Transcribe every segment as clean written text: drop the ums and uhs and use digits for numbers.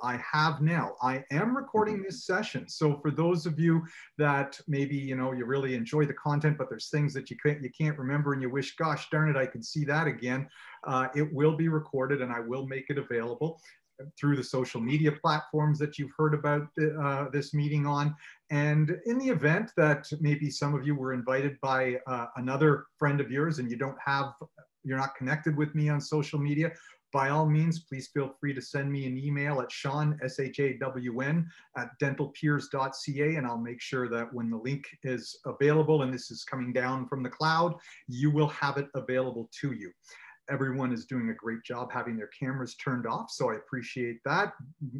I have now. I am recording this session. So for those of you that maybe, you really enjoy the content, but there's things that you can't remember and you wish, gosh, darn it, I could see that again. It will be recorded and I will make it available through the social media platforms that you've heard about this meeting on. And in the event that maybe some of you were invited by another friend of yours and you're not connected with me on social media, by all means, please feel free to send me an email at Shawn, SHAWN, @dentalpeers.ca, and I'll make sure that when the link is available and this is coming down from the cloud, you will have it available to you. Everyone is doing a great job having their cameras turned off, so I appreciate that.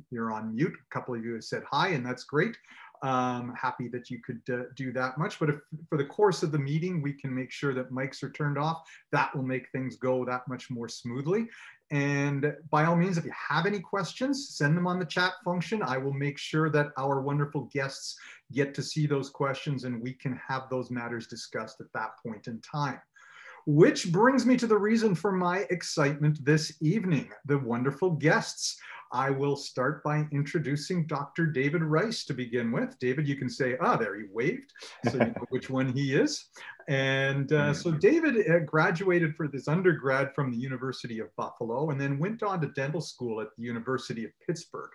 You're on mute. A couple of you have said hi, and that's great. Happy that you could do that much, but if for the course of the meeting we can make sure that mics are turned off, that will make things go that much more smoothly. And by all means, if you have any questions, send them on the chat function. I will make sure that our wonderful guests get to see those questions and we can have those matters discussed at that point in time. Which brings me to the reason for my excitement this evening, the wonderful guests. I will start by introducing Dr. David Rice to begin with. David, you can say, there he waved, so you know which one he is. And so David graduated for this undergrad from the University of Buffalo and then went on to dental school at the University of Pittsburgh.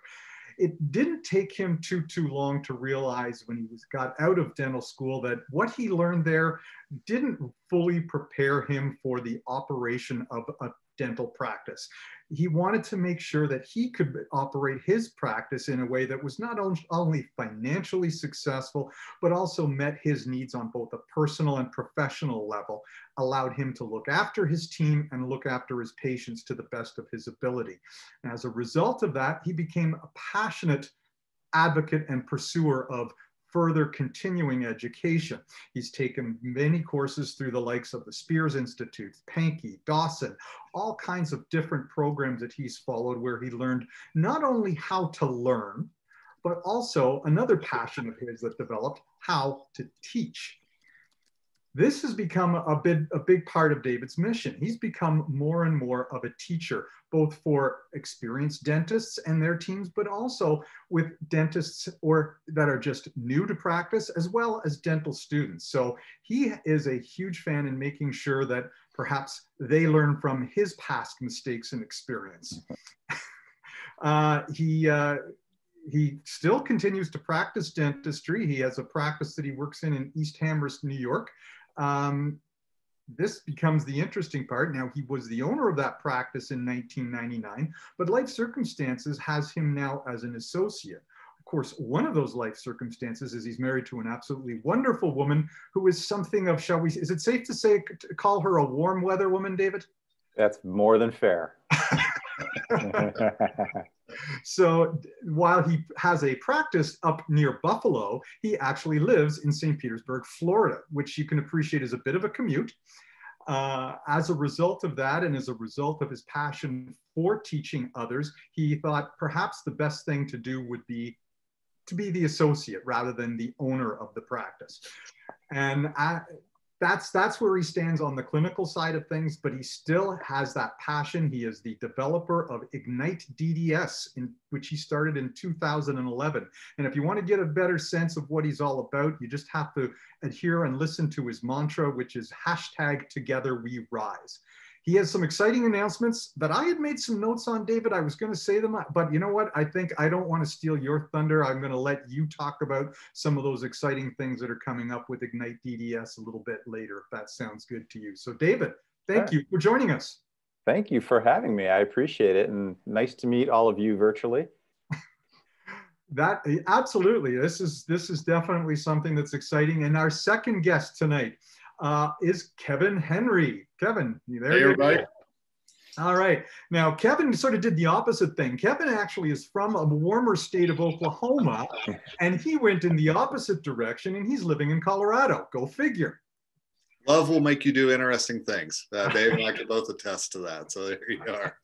It didn't take him too long to realize when he got out of dental school that what he learned there didn't fully prepare him for the operation of a dental practice. He wanted to make sure that he could operate his practice in a way that was not only financially successful, but also met his needs on both a personal and professional level, allowed him to look after his team and look after his patients to the best of his ability. And as a result of that, he became a passionate advocate and pursuer of further continuing education. He's taken many courses through the likes of the Spears Institute, Pankey, Dawson, all kinds of different programs that he's followed where he learned not only how to learn, but also another passion of his that developed, how to teach. This has become a big part of David's mission. He's become more and more of a teacher, both for experienced dentists and their teams, but also with dentists that are just new to practice, as well as dental students. So he is a huge fan in making sure that perhaps they learn from his past mistakes and experience. He still continues to practice dentistry. He has a practice that he works in East Amherst, New York. This becomes the interesting part. Now, he was the owner of that practice in 1999, but life circumstances has him now as an associate. Of course, one of those life circumstances is he's married to an absolutely wonderful woman who is something of, is it safe to say, call her a warm weather woman, David? That's more than fair. So while he has a practice up near Buffalo, he actually lives in St. Petersburg, Florida, which you can appreciate is a bit of a commute. As a result of that, and as a result of his passion for teaching others, he thought perhaps the best thing to do would be to be the associate rather than the owner of the practice. And that's where he stands on the clinical side of things, but he still has that passion. He is the developer of Ignite DDS, which he started in 2011. And if you want to get a better sense of what he's all about, you just have to adhere and listen to his mantra, which is #TogetherWeRise. He has some exciting announcements that I had made some notes on, David. I was going to say them, but you know what? I think I don't want to steal your thunder. I'm going to let you talk about some of those exciting things that are coming up with Ignite DDS a little bit later, if that sounds good to you. So David, thank you for joining us. Thank you for having me. I appreciate it. And nice to meet all of you virtually. Absolutely. This is definitely something that's exciting. And our second guest tonight is Kevin Henry. Kevin, you there? Hey, everybody. All right. Now, Kevin sort of did the opposite thing. Kevin actually is from a warmer state of Oklahoma, and he went in the opposite direction, and he's living in Colorado. Go figure. Love will make you do interesting things. Dave and I can both attest to that. So there you are.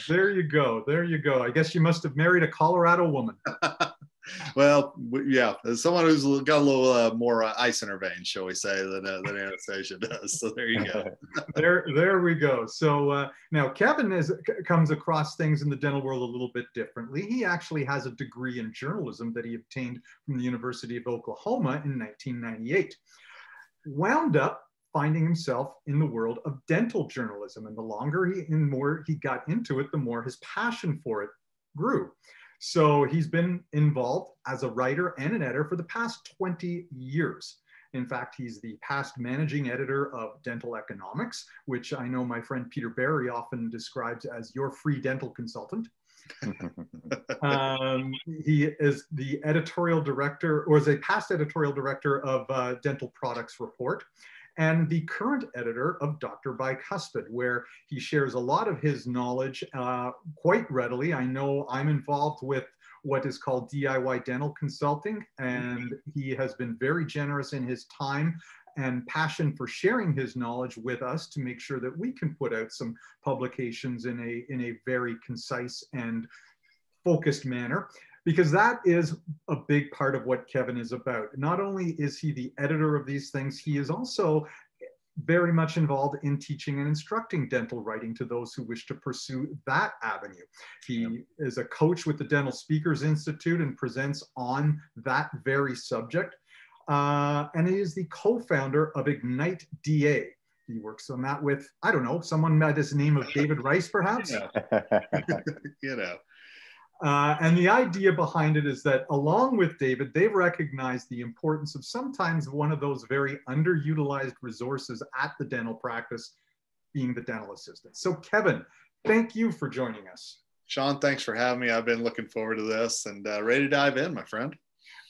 There you go. There you go. I guess you must have married a Colorado woman. Well, yeah, as someone who's got a little more ice in her veins, shall we say, than Anastasia does. So there you go. There we go. So now Kevin comes across things in the dental world a little bit differently. He actually has a degree in journalism that he obtained from the University of Oklahoma in 1998. Wound up finding himself in the world of dental journalism, and the longer and more he got into it, the more his passion for it grew. So he's been involved as a writer and an editor for the past 20 years. In fact, he's the past managing editor of Dental Economics, which I know my friend Peter Barry often describes as your free dental consultant. He is the editorial director, or is a past editorial director of Dental Products Report, and the current editor of Dr. Bicuspid, where he shares a lot of his knowledge quite readily. I know I'm involved with what is called DIY Dental Consulting, and he has been very generous in his time and passion for sharing his knowledge with us to make sure that we can put out some publications in a very concise and focused manner, because that is a big part of what Kevin is about. Not only is he the editor of these things, he is also very much involved in teaching and instructing dental writing to those who wish to pursue that avenue. He is a coach with the Dental Speakers Institute and presents on that very subject. And he is the co-founder of Ignite DA. He works on that with, I don't know, someone by this name of David Rice, perhaps? You know. And the idea behind it is that along with David, they've recognized the importance of sometimes one of those very underutilized resources at the dental practice being the dental assistant. So Kevin, thank you for joining us. Sean, thanks for having me. I've been looking forward to this and ready to dive in, my friend.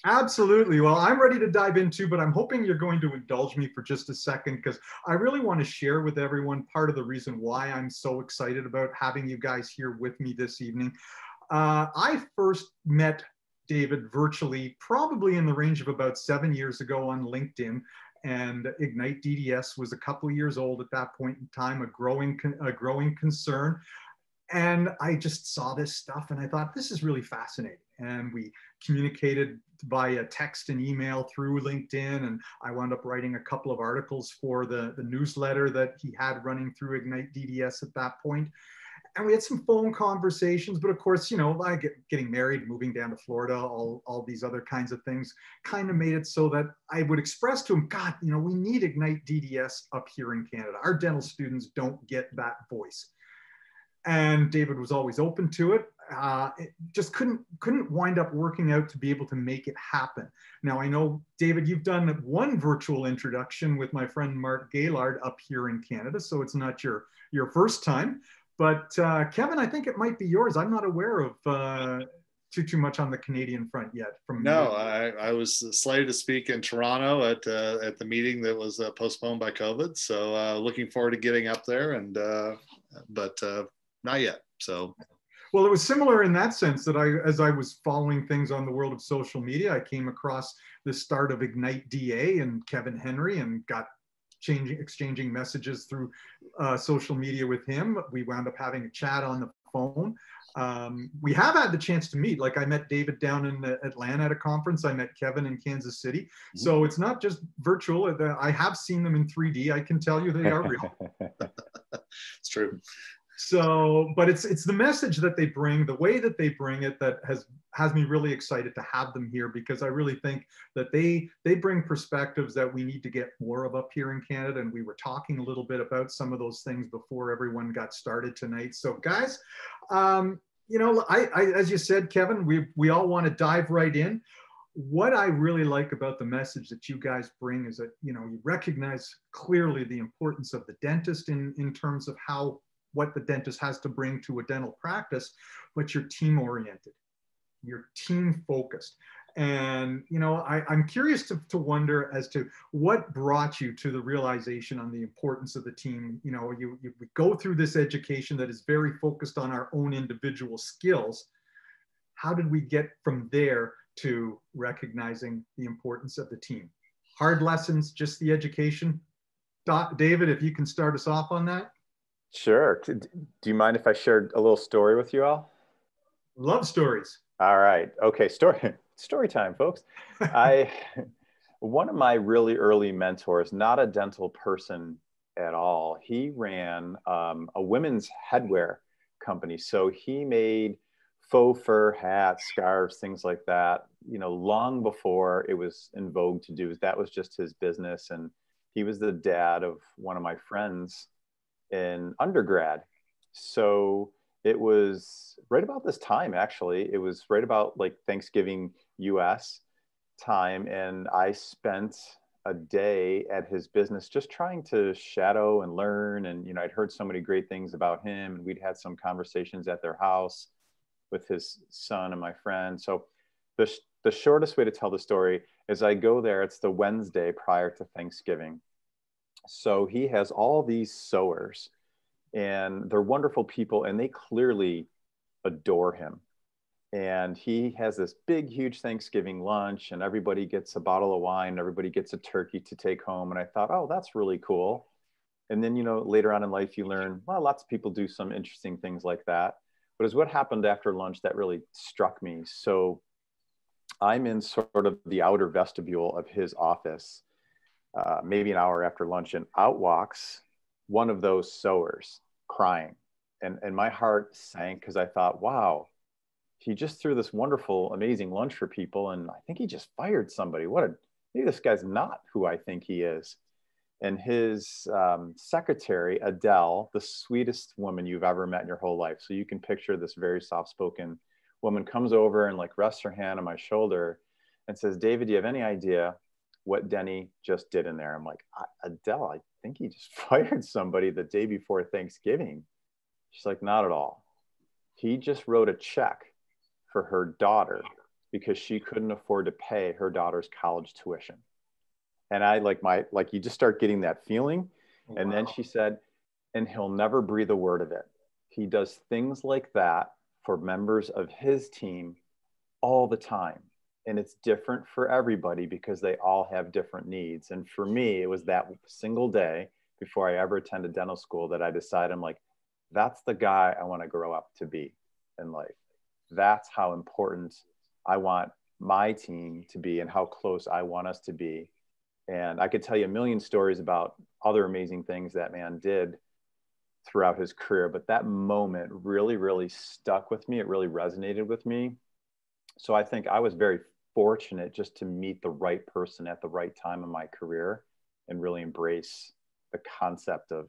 Absolutely. Well, I'm ready to dive in too, but I'm hoping you're going to indulge me for just a second, because I really want to share with everyone part of the reason why I'm so excited about having you guys here with me this evening. I first met David virtually probably in the range of about 7 years ago on LinkedIn, and Ignite DDS was a couple of years old at that point in time, a growing concern. And I just saw this stuff and I thought, this is really fascinating. And we communicated via text and email through LinkedIn. And I wound up writing a couple of articles for the newsletter that he had running through Ignite DDS at that point. And we had some phone conversations, but of course, you know, getting married, moving down to Florida, all these other kinds of things kind of made it so that I would express to him, God, you know, we need Ignite DDS up here in Canada. Our dental students don't get that voice. And David was always open to it. It just couldn't wind up working out to be able to make it happen. Now, I know, David, you've done one virtual introduction with my friend Mark Gaylard up here in Canada, so it's not your first time. But Kevin, I think it might be yours. I'm not aware of too much on the Canadian front yet. No, I was slated to speak in Toronto at the meeting that was postponed by COVID. So looking forward to getting up there, and but not yet. So. Well, it was similar in that sense that as I was following things on the world of social media, I came across the start of Ignite DA and Kevin Henry and got exchanging messages through social media with him. We wound up having a chat on the phone. We have had the chance to meet. Like, I met David down in Atlanta at a conference. I met Kevin in Kansas City. Mm-hmm. So it's not just virtual. I have seen them in 3D. I can tell you they are real. It's true. So, but it's the message that they bring, the way that they bring it, that has me really excited to have them here, because I really think that they bring perspectives that we need to get more of up here in Canada. And we were talking a little bit about some of those things before everyone got started tonight. So guys, you know, I as you said, Kevin, we all want to dive right in. What I really like about the message that you guys bring is that, you know, you recognize clearly the importance of the dentist in terms of what the dentist has to bring to a dental practice, but you're team oriented, you're team focused. And, you know, I'm curious to wonder as to what brought you to the realization on the importance of the team. You know, we go through this education that is very focused on our own individual skills. How did we get from there to recognizing the importance of the team? Hard lessons, just the education? David, if you can start us off on that. Sure. Do you mind if I shared a little story with you all? Love stories. All right. Okay. story time, folks. One of my really early mentors, not a dental person at all, he ran a women's headwear company. So he made faux fur hats, scarves, things like that, long before it was in vogue to do. That was just his business. And he was the dad of one of my friends in undergrad. So it was right about this time, actually. It was right about like Thanksgiving US time. And I spent a day at his business just trying to shadow and learn. And, I'd heard so many great things about him, and we'd had some conversations at their house with his son and my friend. So the shortest way to tell the story is I go there, it's the Wednesday prior to Thanksgiving. So he has all these sewers, and they're wonderful people, and they clearly adore him. And he has this big, huge Thanksgiving lunch, and everybody gets a bottle of wine, everybody gets a turkey to take home. And I thought, oh, that's really cool. And then, later on in life, you learn, well, lots of people do some interesting things like that. But it's what happened after lunch that really struck me. So I'm in sort of the outer vestibule of his office, maybe an hour after lunch, and out walks one of those sewers crying. And my heart sank because I thought, wow, he just threw this wonderful, amazing lunch for people. And I think he just fired somebody. Maybe this guy's not who I think he is. And his secretary, Adele, the sweetest woman you've ever met in your whole life. So you can picture this very soft-spoken woman, comes over and like rests her hand on my shoulder and says, David, do you have any idea what Denny just did in there? I'm like, Adele, I think he just fired somebody the day before Thanksgiving. She's like, not at all. He just wrote a check for her daughter because she couldn't afford to pay her daughter's college tuition. And I you just start getting that feeling. Wow. And then she said, and he'll never breathe a word of it. He does things like that for members of his team all the time. And it's different for everybody because they all have different needs. And for me, it was that single day before I ever attended dental school that I decided, I'm like, that's the guy I want to grow up to be in life. That's how important I want my team to be and how close I want us to be. And I could tell you a million stories about other amazing things that man did throughout his career, but that moment really, really stuck with me. It really resonated with me. So I think I was very fortunate just to meet the right person at the right time in my career and really embrace the concept of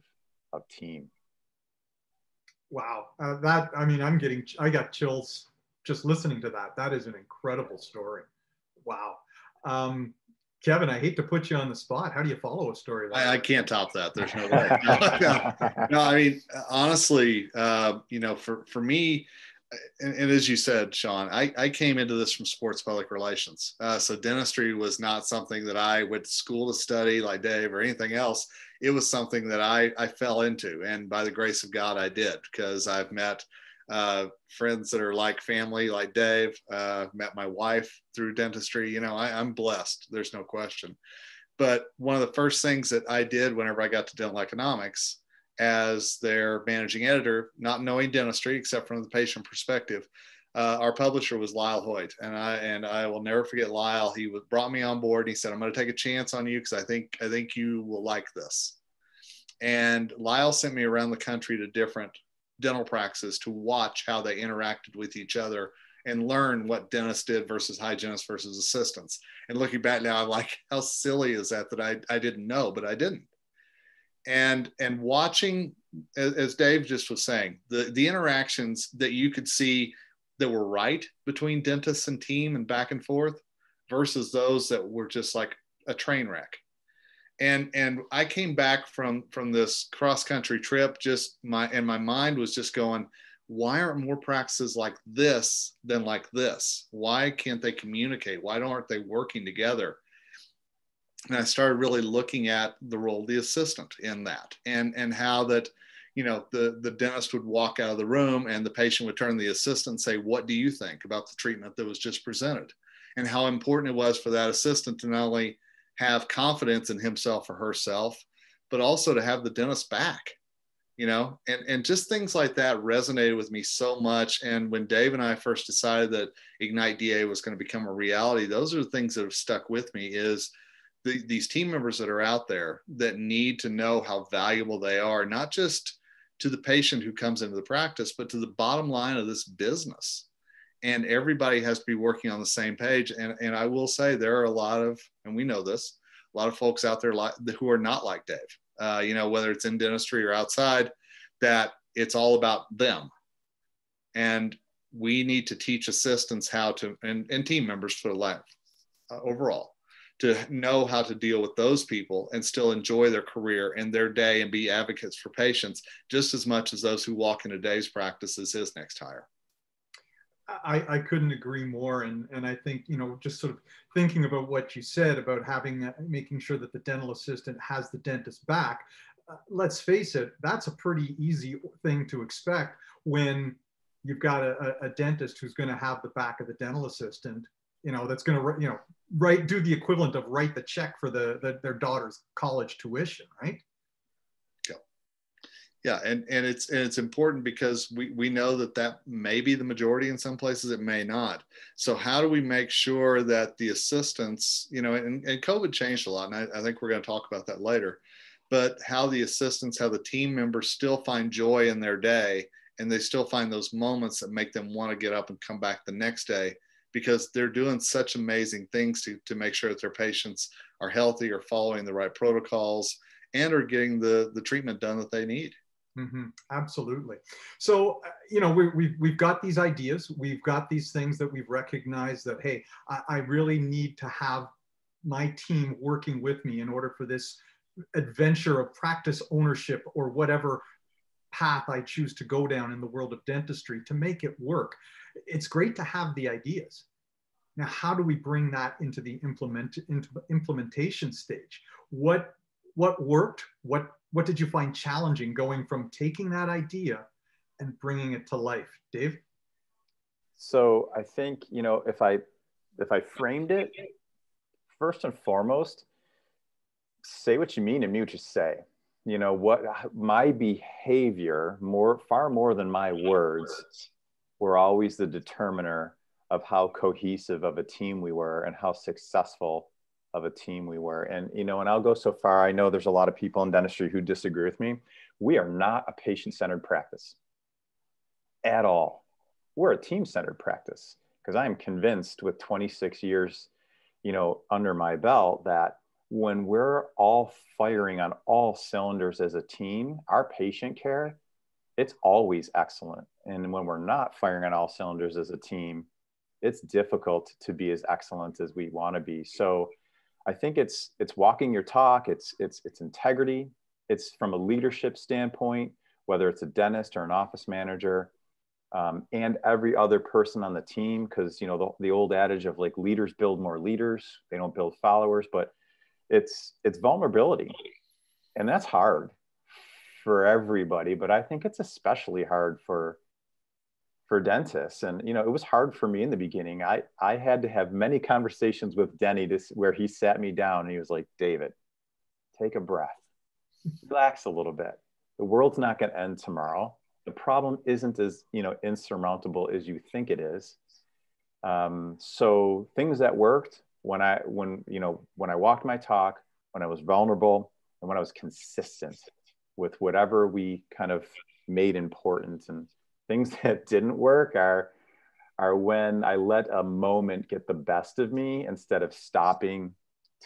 team. Wow. I got chills just listening to that. That is an incredible story. Wow. Kevin, I hate to put you on the spot. How do you follow a story like that? I can't top that. There's no way. No, I mean, honestly, for me, and as you said, Sean, I came into this from sports public relations. So dentistry was not something that I went to school to study like Dave or anything else. It was something that I fell into. And by the grace of God, I did, because I've met friends that are like family, like Dave, met my wife through dentistry. I'm blessed. There's no question. But one of the first things that I did whenever I got to dental economics as their managing editor, not knowing dentistry except from the patient perspective, our publisher was Lyle Hoyt, and I will never forget Lyle. He brought me on board. And he said, "I'm going to take a chance on you because I think you will like this." And Lyle sent me around the country to different dental practices to watch how they interacted with each other and learn what dentists did versus hygienists versus assistants. And looking back now, I'm like, how silly is that I didn't know, but I didn't. And watching, as Dave just was saying, the interactions that you could see that were right between dentists and team and back and forth versus those that were just like a train wreck. And I came back from this cross-country trip, my mind was just going, why aren't more practices like this than like this? Why can't they communicate? Why aren't they working together? And I started really looking at the role of the assistant in that, and how that, the dentist would walk out of the room and the patient would turn to the assistant and say, "What do you think about the treatment that was just presented?" And how important it was for that assistant to not only have confidence in himself or herself, but also to have the dentist back. you know, and just things like that resonated with me so much. And when Dave and I first decided that Ignite DA was going to become a reality, those are the things that have stuck with me, is these team members that are out there that need to know how valuable they are, not just to the patient who comes into the practice, but to the bottom line of this business. And everybody has to be working on the same page. And I will say there are a lot of, and we know this, a lot of folks out there who are not like Dave. You know, whether it's in dentistry or outside, that it's all about them. And we need to teach assistants how to, and team members for life overall, to know how to deal with those people and still enjoy their career and their day and be advocates for patients just as much as those who walk into Dave's practice as his next hire. I couldn't agree more. And I think, you know, just sort of thinking about what you said about having, making sure that the dental assistant has the dentist back, let's face it, that's a pretty easy thing to expect when you've got a dentist who's going to have the back of the dental assistant, you know, that's going to, you know, do the equivalent of write the check for their daughter's college tuition, right? Yeah, and it's important because we know that may be the majority. In some places it may not. So how do we make sure that the assistants, you know, and COVID changed a lot, and I think we're going to talk about that later, but how the assistants, how the team members still find joy in their day, and they still find those moments that make them want to get up and come back the next day, because they're doing such amazing things to make sure that their patients are healthy, or following the right protocols, and are getting the treatment done that they need. Mm-hmm. Absolutely. So, you know, we've got these ideas, we've got these things that we've recognized that, hey, I really need to have my team working with me in order for this adventure of practice ownership, or whatever path I choose to go down in the world of dentistry, to make it work. It's great to have the ideas. Now, how do we bring that into the implementation stage? What worked? What did you find challenging going from taking that idea and bringing it to life? Dave? So I think, you know, if I framed it, first and foremost, say what you mean and mean what you say. You know, what my behavior, far more than my words, were always the determiner of how cohesive of a team we were and how successful of a team we were. And, you know, and I'll go so far, I know there's a lot of people in dentistry who disagree with me. We are not a patient-centered practice at all. We're a team-centered practice, because I am convinced, with 26 years, you know, under my belt, that when we're all firing on all cylinders as a team, our patient care, it's always excellent. And when we're not firing on all cylinders as a team, it's difficult to be as excellent as we want to be. So I think it's walking your talk, it's integrity, it's from a leadership standpoint, whether it's a dentist or an office manager, and every other person on the team, because, you know, the old adage of, like, leaders build more leaders, they don't build followers, but it's vulnerability, and that's hard for everybody, but I think it's especially hard for dentists. And, you know, it was hard for me in the beginning. I had to have many conversations with Denny where he sat me down and he was like, David, take a breath, relax a little bit. The world's not going to end tomorrow. The problem isn't as, you know, insurmountable as you think it is. So things that worked, when I walked my talk, when I was vulnerable, and when I was consistent with whatever we kind of made important. And things that didn't work are when I let a moment get the best of me, instead of stopping,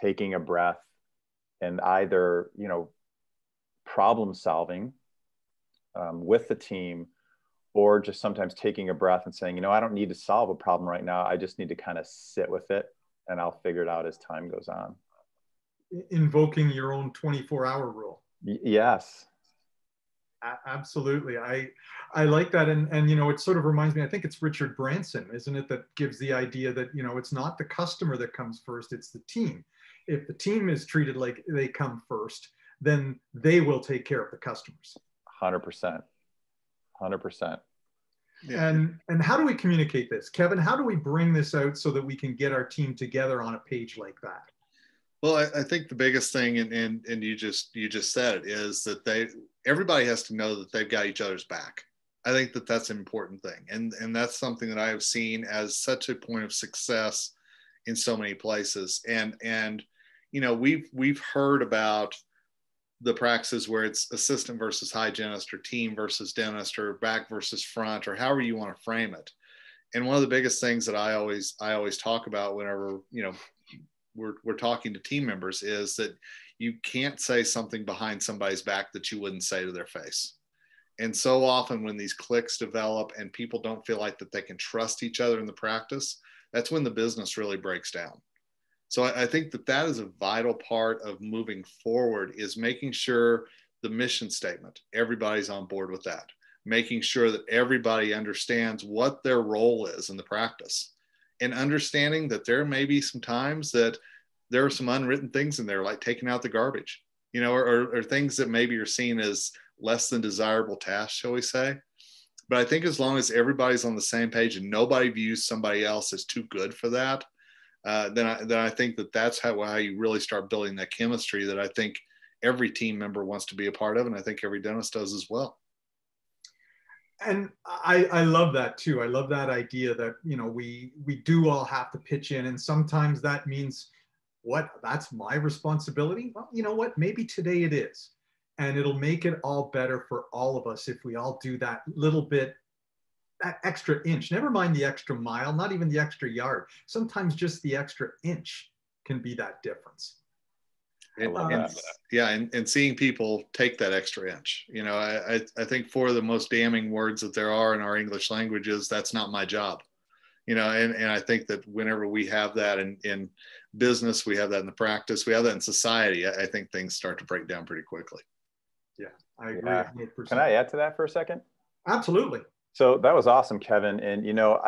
taking a breath, and either, you know, problem solving with the team, or just sometimes taking a breath and saying, you know, I don't need to solve a problem right now. I just need to kind of sit with it, and I'll figure it out as time goes on. Invoking your own 24-hour rule. Yes. Absolutely. I like that. And, you know, it sort of reminds me, I think it's Richard Branson, isn't it, that gives the idea that, you know, it's not the customer that comes first, it's the team. If the team is treated like they come first, then they will take care of the customers. 100%. 100%. Yeah. And how do we communicate this? Kevin, how do we bring this out so that we can get our team together on a page like that? Well, I think the biggest thing, and you just said it, is that everybody has to know that they've got each other's back. I think that that's an important thing. And that's something that I have seen as such a point of success in so many places. And, you know, we've heard about the practices where it's assistant versus hygienist or team versus dentist or back versus front, or however you want to frame it. And one of the biggest things that I always talk about whenever, you know, we're talking to team members is that you can't say something behind somebody's back that you wouldn't say to their face. And so often when these cliques develop and people don't feel like that they can trust each other in the practice, that's when the business really breaks down. So I think that that is a vital part of moving forward, is making sure the mission statement, everybody's on board with that, making sure that everybody understands what their role is in the practice, and understanding that there may be some times that there are some unwritten things in there, like taking out the garbage, you know, or things that maybe are seen as less than desirable tasks, shall we say. But I think as long as everybody's on the same page and nobody views somebody else as too good for that, then I think that that's how you really start building that chemistry that I think every team member wants to be a part of, and I think every dentist does as well. And I love that too. I love that idea that, you know, we do all have to pitch in, and sometimes that means, that's my responsibility. Well, you know what, maybe today it is, and it'll make it all better for all of us if we all do that little bit, that extra inch, never mind the extra mile, not even the extra yard. Sometimes just the extra inch can be that difference. And seeing people take that extra inch, you know, I think four of the most damning words that there are in our English language is, that's not my job, you know, and I think that whenever we have that in business, we have that in the practice, we have that in society, I think things start to break down pretty quickly. Yeah, I agree. 100%. Can I add to that for a second? Absolutely. So that was awesome, Kevin. And, you know,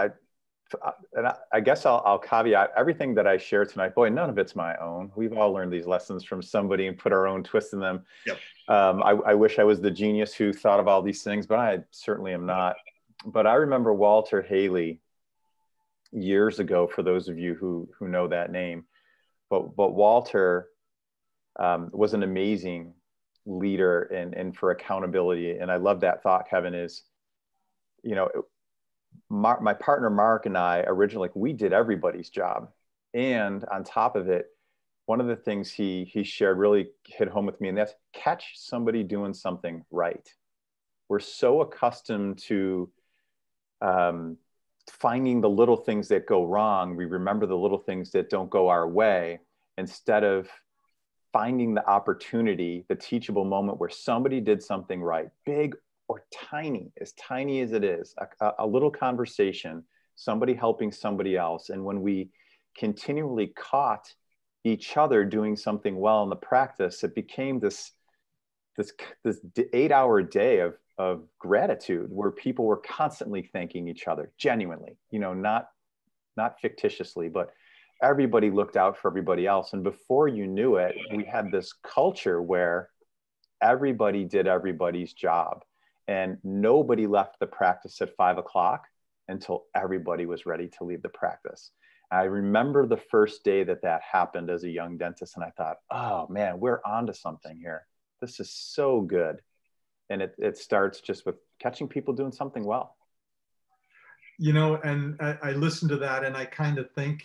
I guess I'll caveat everything that I share tonight. Boy, none of it's my own. We've all learned these lessons from somebody and put our own twist in them. Yep. I wish I was the genius who thought of all these things, but I certainly am not. But I remember Walter Haley years ago, for those of you who know that name. But Walter was an amazing leader and for accountability. And I love that thought, Kevin, is, you know, my partner Mark and I originally, we did everybody's job. And on top of it, one of the things he shared really hit home with me, and that's catch somebody doing something right. We're so accustomed to finding the little things that go wrong. We remember the little things that don't go our way, instead of finding the opportunity, the teachable moment where somebody did something right, big or tiny as it is, a little conversation, somebody helping somebody else. And when we continually caught each other doing something well in the practice, it became this 8-hour day of gratitude, where people were constantly thanking each other, genuinely, you know, not fictitiously, but everybody looked out for everybody else. And before you knew it, we had this culture where everybody did everybody's job. And nobody left the practice at 5 o'clock until everybody was ready to leave the practice. I remember the first day that happened as a young dentist, and I thought, oh man, we're onto something here. This is so good. And it starts just with catching people doing something well. You know, and I listen to that and I kind of think,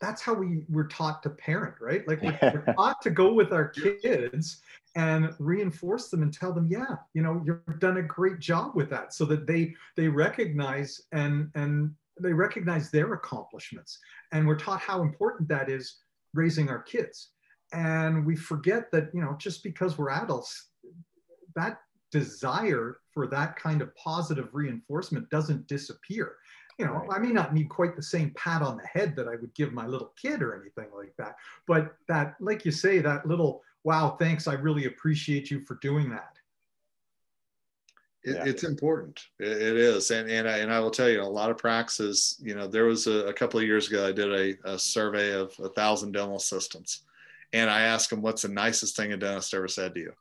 that's how we were taught to parent, right? Like we're taught to go with our kids and reinforce them and tell them, yeah, you know, you've done a great job with that, so that they recognize and they recognize their accomplishments. And we're taught how important that is raising our kids. And we forget that, you know, just because we're adults, that desire for that kind of positive reinforcement doesn't disappear. You know, right. I may not need quite the same pat on the head that I would give my little kid or anything like that, but that, like you say, that little, wow, thanks, I really appreciate you for doing that. It's important. It is. And I will tell you, a lot of practices, you know, there was a couple of years ago, I did a survey of 1,000 dental assistants, and I asked them, what's the nicest thing a dentist ever said to you?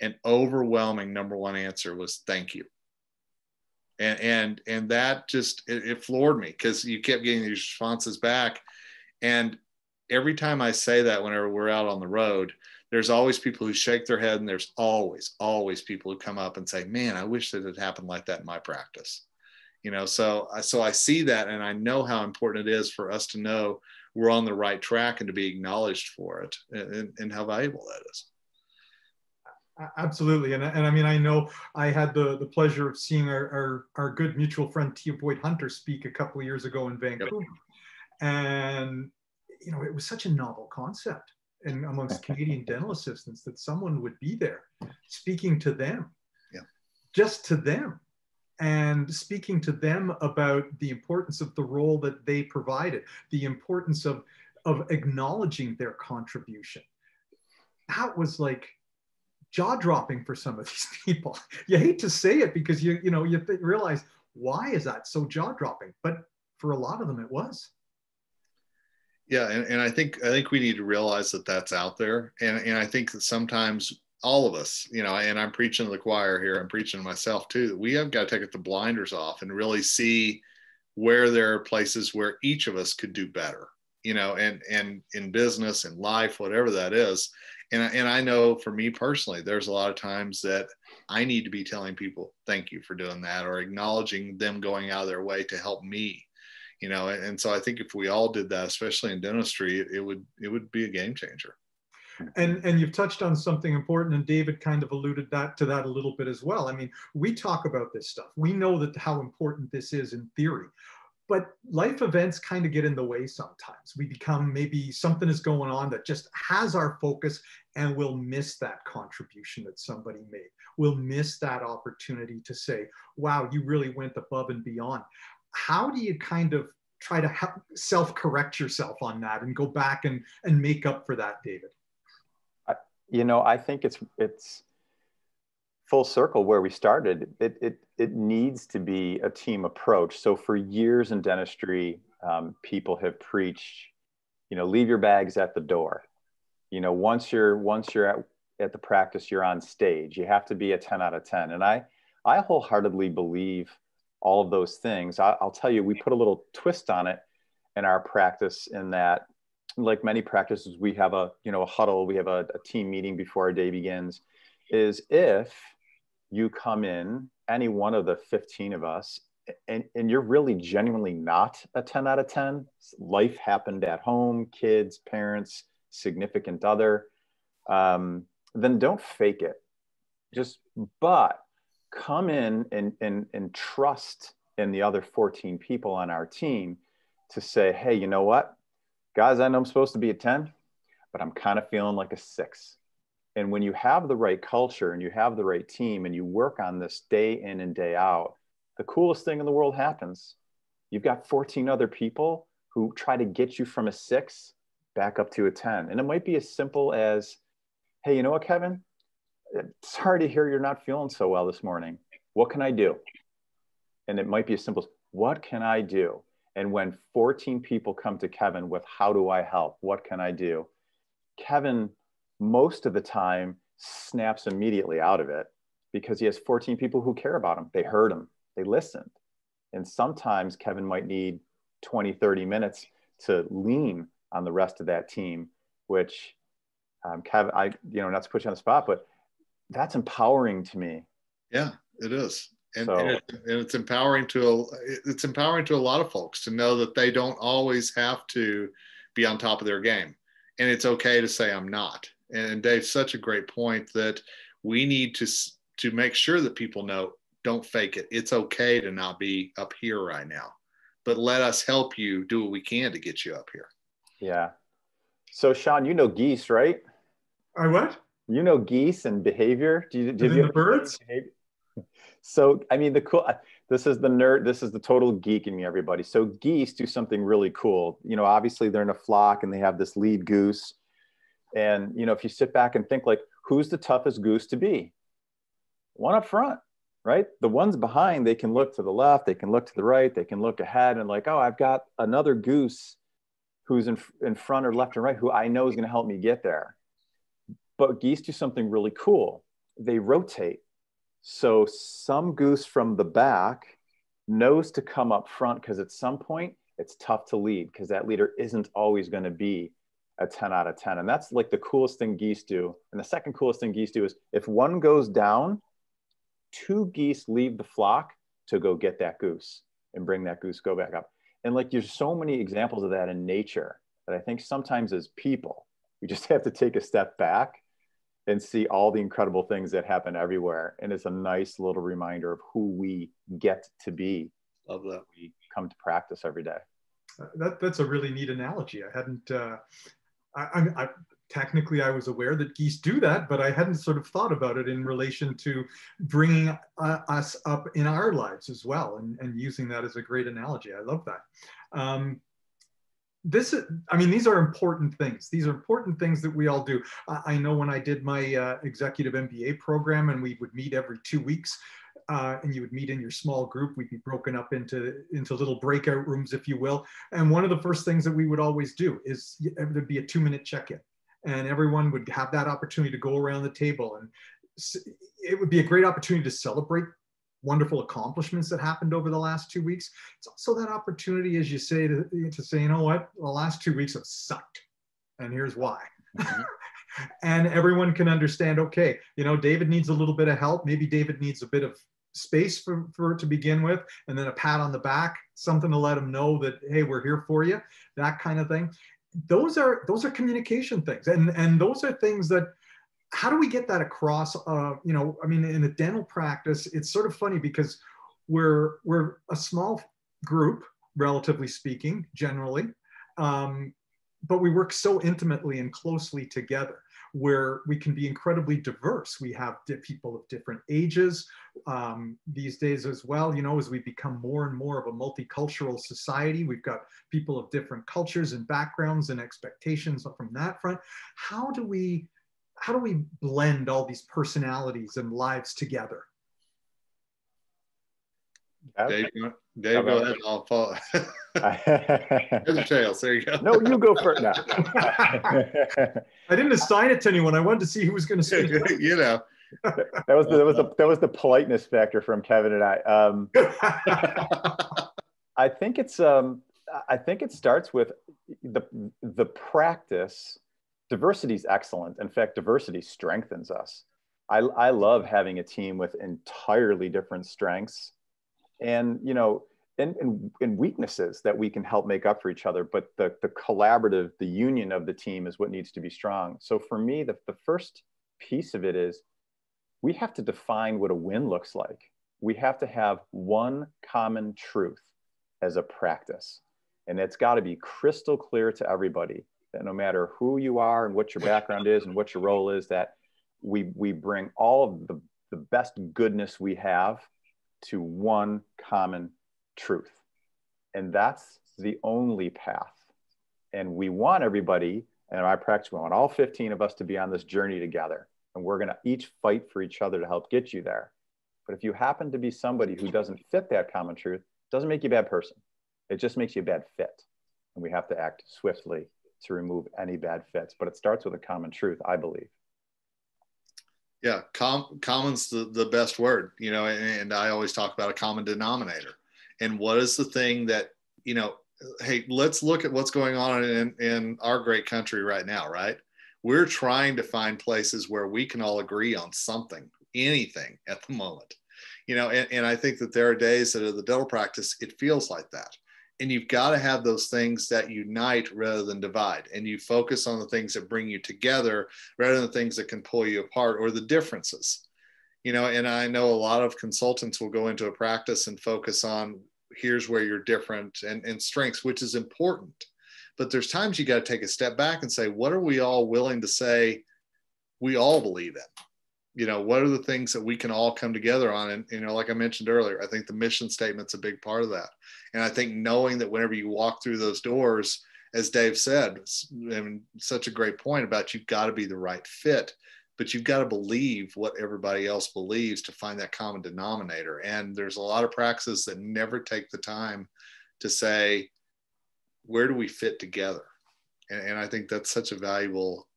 An overwhelming number one answer was thank you. And that just, it floored me, because you kept getting these responses back. And every time I say that, whenever we're out on the road, There's always people who shake their head, and there's always people who come up and say, man, I wish that it happened like that in my practice. So I see that, and I know how important it is for us to know we're on the right track and to be acknowledged for it, and how valuable that is. Absolutely. And I mean, I know I had the pleasure of seeing our good mutual friend, Tia Boyd Hunter, speak a couple of years ago in Vancouver. Yep. And, it was such a novel concept and amongst Canadian dental assistants that someone would be there speaking to them, just to them, and speaking to them about the importance of the role that they provided, the importance of acknowledging their contribution. That was like jaw-dropping for some of these people. You hate to say it because you realize, why is that so jaw-dropping? But for a lot of them, it was. Yeah, and I think we need to realize that that's out there, and I think that sometimes all of us, and I'm preaching to the choir here, I'm preaching to myself too, that we have got to take the blinders off and really see where there are places where each of us could do better, and in business, in life, whatever that is. And I know for me personally, there's a lot of times that I need to be telling people, thank you for doing that, or acknowledging them going out of their way to help me, and so I think if we all did that, especially in dentistry, it would be a game changer. And you've touched on something important, and David kind of alluded to that a little bit as well. I mean, we talk about this stuff. We know that how important this is in theory, but life events kind of get in the way sometimes. We become, maybe something is going on that just has our focus, and we'll miss that contribution that somebody made. We'll miss that opportunity to say, wow, you really went above and beyond. How do you kind of try to self-correct yourself on that and go back and make up for that, David? I think it's full circle where we started. It needs to be a team approach. So for years in dentistry, people have preached, leave your bags at the door. Once you're at the practice, you're on stage. You have to be a 10 out of 10. And I wholeheartely believe all of those things. I'll tell you, we put a little twist on it in our practice, in that, like many practices, we have a huddle, we have a team meeting before our day begins. Is if you come in, any one of the 15 of us, and you're really genuinely not a 10 out of 10, life happened at home, kids, parents, significant other, then don't fake it. But come in and trust in the other 14 people on our team to say, hey, you know what? Guys, I know I'm supposed to be a 10, but I'm kind of feeling like a 6. And when you have the right culture and you have the right team and you work on this day in and day out, the coolest thing in the world happens. You've got 14 other people who try to get you from a 6 back up to a 10. And it might be as simple as, hey, you know what, Kevin? Sorry to hear you're not feeling so well this morning. What can I do? And it might be as simple as, what can I do? And when 14 people come to Kevin with, how do I help? What can I do? Kevin, most of the time, snaps immediately out of it because he has 14 people who care about him. They heard him. They listened. And sometimes Kevin might need 20, 30 minutes to lean on the rest of that team, which, Kevin, not to put you on the spot, but that's empowering to me. Yeah, it is. And it's empowering to a lot of folks to know that they don't always have to be on top of their game, and it's okay to say I'm not. And Dave's such a great point that we need to make sure that people know, don't fake it. It's okay to not be up here right now, but let us help you do what we can to get you up here. Yeah. So Sean, Geese, right? I what? Geese and behavior. Do you the birds? So, I mean, this is the nerd, this is the total geek in me, everybody. So geese do something really cool. Obviously they're in a flock and they have this lead goose. And, if you sit back and think, like, who's the toughest goose to be? One up front, right? The ones behind, they can look to the left, they can look to the right, they can look ahead and like, oh, I've got another goose who's in front or left or right who I know is going to help me get there. But geese do something really cool. They rotate. So some goose from the back knows to come up front because at some point it's tough to lead because that leader isn't always going to be a 10 out of 10. And that's like the coolest thing geese do. And the second coolest thing geese do is if one goes down, 2 geese leave the flock to go get that goose and bring that goose go back up. And like, there's so many examples of that in nature that I think sometimes as people, we just have to take a step back and see all the incredible things that happen everywhere. And it's a nice little reminder of who we get to be. Love that. We come to practice every day. That's a really neat analogy. I hadn't, technically I was aware that geese do that, but I hadn't sort of thought about it in relation to bringing us up in our lives as well, and using that as a great analogy. I love that. These are important things. These are important things that we all do. I know when I did my executive MBA program, and we would meet every 2 weeks, and you would meet in your small group. We'd be broken up into little breakout rooms, if you will. And one of the first things that we would always do is there'd be a 2-minute check-in, and everyone would have that opportunity to go around the table, and it would be a great opportunity to celebrate wonderful accomplishments that happened over the last 2 weeks. It's also that opportunity, as you say, to say, you know what, the last 2 weeks have sucked, and here's why. Mm-hmm. And everyone can understand, okay, you know, David needs a little bit of help. Maybe David needs a bit of space for to begin with, and then a pat on the back, something to let him know that, hey, we're here for you, that kind of thing. Those are communication things, and those are things that, how do we get that across? You know, I mean, in a dental practice, it's sort of funny because we're a small group, relatively speaking, generally, but we work so intimately and closely together, where we can be incredibly diverse. We have people of different ages these days as well. You know, as we become more and more of a multicultural society, we've got people of different cultures and backgrounds and expectations from that front. How do we blend all these personalities and lives together? Dave, go ahead. I'll follow. The trails. There you go. No, you go first. No. I didn't assign it to anyone. I wanted to see who was going to speak. You know, that was the politeness factor from Kevin and I. I think it starts with the practice. Diversity is excellent. In fact, diversity strengthens us. I love having a team with entirely different strengths, and you know, and weaknesses that we can help make up for each other. But the collaborative, the union of the team is what needs to be strong. So for me, the first piece of it is we have to define what a win looks like. We have to have one common truth as a practice, and it's got to be crystal clear to everybody that no matter who you are and what your background is and what your role is, that we bring all of the best goodness we have to one common truth. And that's the only path. And we want everybody, and in my practice, we want all 15 of us to be on this journey together. And we're going to each fight for each other to help get you there. But if you happen to be somebody who doesn't fit that common truth, it doesn't make you a bad person. It just makes you a bad fit. And we have to act swiftly to remove any bad fits. But it starts with a common truth, I believe. Yeah, common's the best word, you know, and I always talk about a common denominator. And what is the thing that, you know, hey, let's look at what's going on in our great country right now, right? We're trying to find places where we can all agree on something, anything at the moment, you know, and I think that there are days that at the dental practice, it feels like that. And you've got to have those things that unite rather than divide. And you focus on the things that bring you together rather than the things that can pull you apart or the differences. You know, and I know a lot of consultants will go into a practice and focus on here's where you're different and strengths, which is important. But there's times you got to take a step back and say, what are we all willing to say we all believe in? You know, what are the things that we can all come together on? And, you know, like I mentioned earlier, I think the mission statement's a big part of that. And I think knowing that whenever you walk through those doors, as Dave said, and such a great point about you've got to be the right fit, but you've got to believe what everybody else believes to find that common denominator. And there's a lot of practices that never take the time to say, where do we fit together? And I think that's such a valuable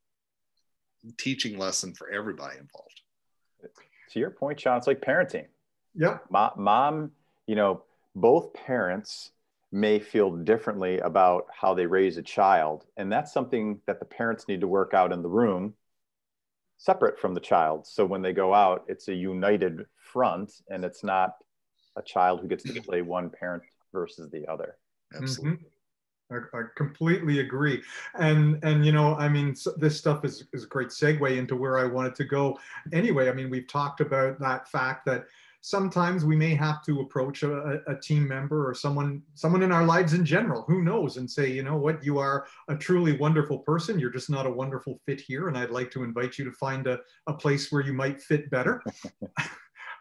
teaching lesson for everybody involved. To your point, Sean, it's like parenting. Yeah. Mom, you know, both parents may feel differently about how they raise a child. And that's something that the parents need to work out in the room, separate from the child. So when they go out, it's a united front, and it's not a child who gets to play one parent versus the other. Absolutely. Mm-hmm. I completely agree. And you know, I mean, this stuff is a great segue into where I wanted to go. Anyway, I mean, we've talked about that fact that sometimes we may have to approach a team member or someone in our lives in general, who knows, and say, you know what, you are a truly wonderful person. You're just not a wonderful fit here. And I'd like to invite you to find a place where you might fit better.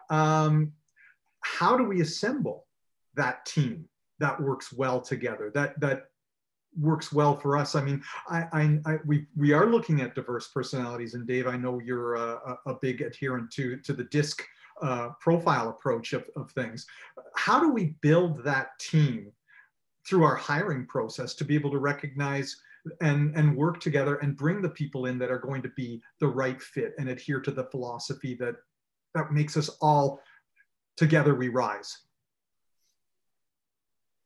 How do we assemble that team that works well together, that works well for us? I mean, we are looking at diverse personalities, and Dave, I know you're a big adherent to the DISC profile approach of things. How do we build that team through our hiring process to be able to recognize and work together and bring the people in that are going to be the right fit and adhere to the philosophy that makes us all together we rise?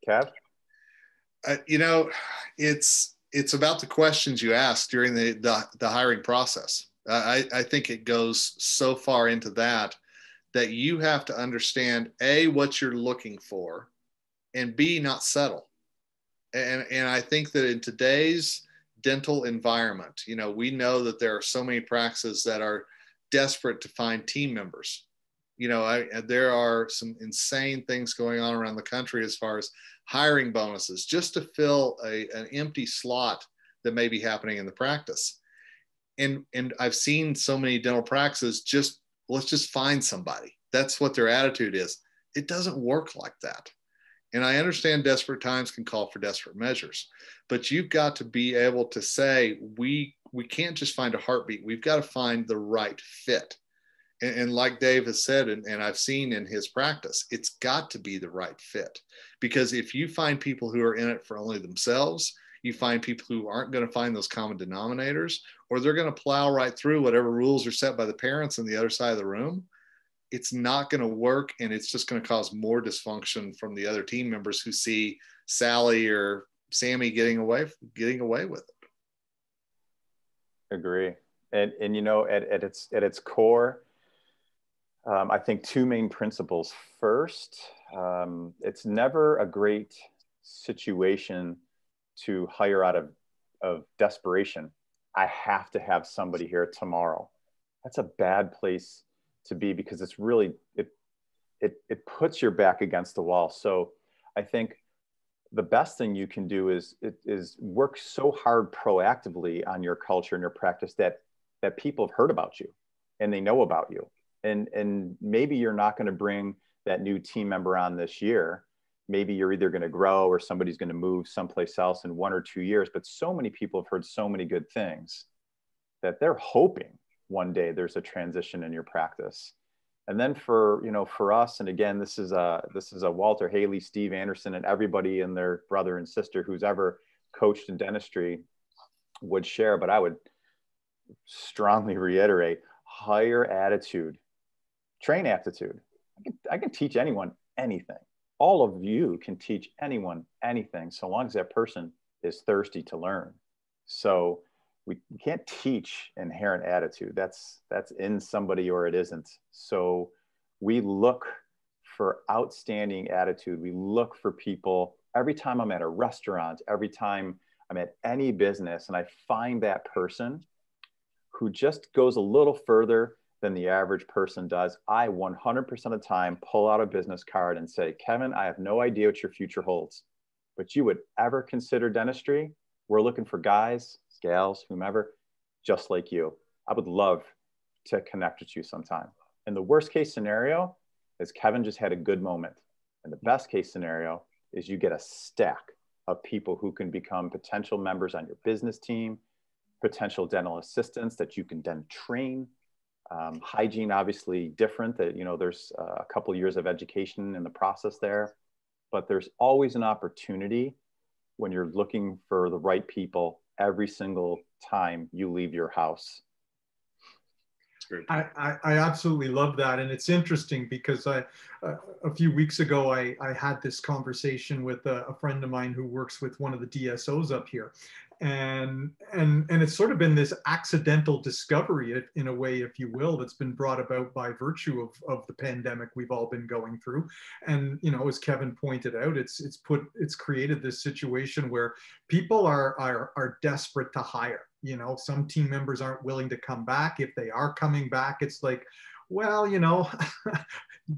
Kev? You know, it's about the questions you ask during the hiring process. I think it goes so far into that you have to understand A, what you're looking for, and B, not settle. And I think that in today's dental environment, you know, we know that there are so many practices that are desperate to find team members. You know, there are some insane things going on around the country as far as hiring bonuses just to fill an empty slot that may be happening in the practice. And I've seen so many dental practices let's just find somebody. That's what their attitude is. It doesn't work like that. And I understand desperate times can call for desperate measures, but you've got to be able to say, we can't just find a heartbeat. We've got to find the right fit. And like Dave has said, and I've seen in his practice, it's got to be the right fit. Because if you find people who are in it for only themselves, you find people who aren't going to find those common denominators, or they're going to plow right through whatever rules are set by the parents on the other side of the room. It's not going to work, and it's just going to cause more dysfunction from the other team members who see Sally or Sammy getting away with it. Agree. And you know, at its core, I think two main principles. First, it's never a great situation to hire out of desperation. I have to have somebody here tomorrow. That's a bad place to be, because it's really, it puts your back against the wall. So I think the best thing you can do is work so hard proactively on your culture and your practice that people have heard about you and they know about you. And maybe you're not going to bring that new team member on this year. Maybe you're either going to grow or somebody's going to move someplace else in 1 or 2 years. But so many people have heard so many good things that they're hoping one day there's a transition in your practice. And then for us, and again, this is a Walter Haley, Steve Anderson, and everybody and their brother and sister who's ever coached in dentistry would share, but I would strongly reiterate: hire attitude, train aptitude. I can teach anyone anything. All of you can teach anyone anything, so long as that person is thirsty to learn. So we can't teach inherent attitude. That's in somebody or it isn't. So we look for outstanding attitude. We look for people. Every time I'm at a restaurant, every time I'm at any business, and I find that person who just goes a little further than the average person does, I 100% of the time pull out a business card and say, Kevin, I have no idea what your future holds, but you would ever consider dentistry? We're looking for guys, gals, whomever, just like you. I would love to connect with you sometime. And the worst case scenario is Kevin just had a good moment. And the best case scenario is you get a stack of people who can become potential members on your business team, potential dental assistants that you can then train. Hygiene, obviously different, that, you know, there's a couple of years of education in the process there, but there's always an opportunity when you're looking for the right people every single time you leave your house. group. I absolutely love that. And it's interesting because a few weeks ago, I had this conversation with a friend of mine who works with one of the DSOs up here. And it's sort of been this accidental discovery, in a way, if you will, that's been brought about by virtue of the pandemic we've all been going through. And, you know, as Kevin pointed out, it's created this situation where people are desperate to hire. You know, some team members aren't willing to come back. If they are coming back, it's like, well, you know,